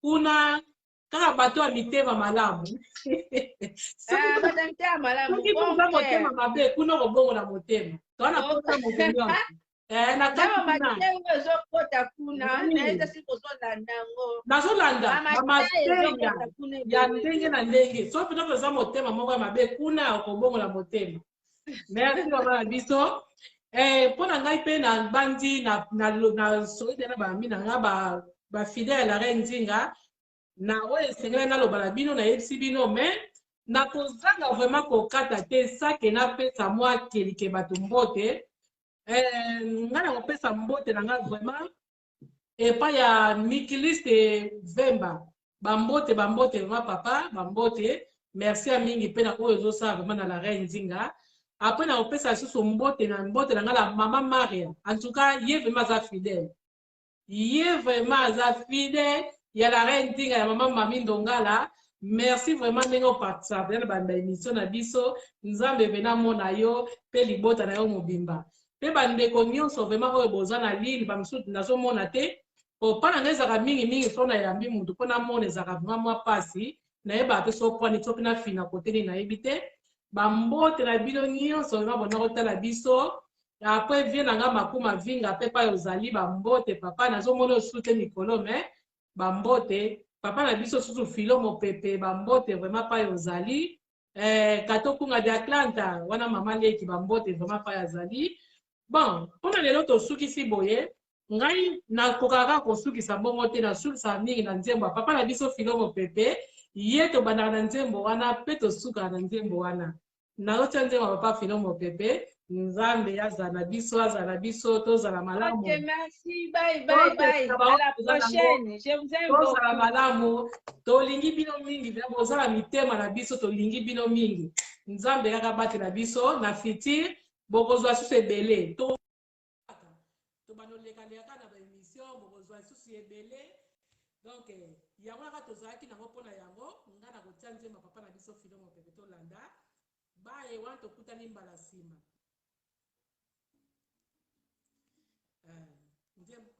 kuna kaka bato ya mitema malamu soki boza motema mabe kuna okobongola motema towana kota moto nyonso nazolanda bamateya ya ndenge na ndenge so mpena koza motema moko ya mabe kuna okobongola motema merci mama na biso mpo na ngai mpe na bandi na soki na bami na nga bafidele la reine nzinga na oyo esengeli naloba na bino nayebisi bino me nakozanga vraiment kokata te sake napesa mwa kelike bato mbote ngai na kopesa mbote na ngai vraiment epai ya mikiliste vemba bambote vraiment papa bambote merci ya mingi mpe na oyo ezosala vraiment na la reine nzinga apres na kopesa lisusu mbote na ngai la mama maria en tout cas ye vraiment aza fidèle ya la reine nzinga ya mama mami ndongala merci vraiment ndenge oparticipe na baémission na biso nzambe pena mona yo mpe libota na yo mobimba mpe bandeko nyonso vraiment oyo boza na lile bamisusu nazomona te opana nga ezaka mingi so na yambi mutu mpona mona ezaka vraiment mwa pasi nayebaka mpe so pwani so mpe na fina koteni nayebi te bambote na bino nyonso vraiment bona kotala biso apres vie na nga makuma vinga mpe pa ozali bambote papa nazomona osusu te mikolo me bambote papa na biso susu filo mopepe bambote vraiment pa ozali katokunga de Atlanta wana mama leki bambote vraiment pa azali bon mpona lelo tosukisi boye ngai nakokaka kosukisa bongo te nasukisa mingi na nzembo ya papa na biso filo mopepe ye tobandaka na nzembo wana mpe tosukaka na nzembo wana nazotia nzembo ya papa filo mopepe nzambe azala na biso tozala malamu tozala malamu tolingi bino mingi bozala mitema na biso tolingi bino mingi nzambe kaka batela biso na fitire bokozwa susu ebele tobanoleka-leka na baémission bokozwa lisusu ebele donc yango kaka tozalaki nango mpona yango nga na kotia nzemba papa na biso filo mopepe tolanda baye wana tokutani mbala nsima nzemba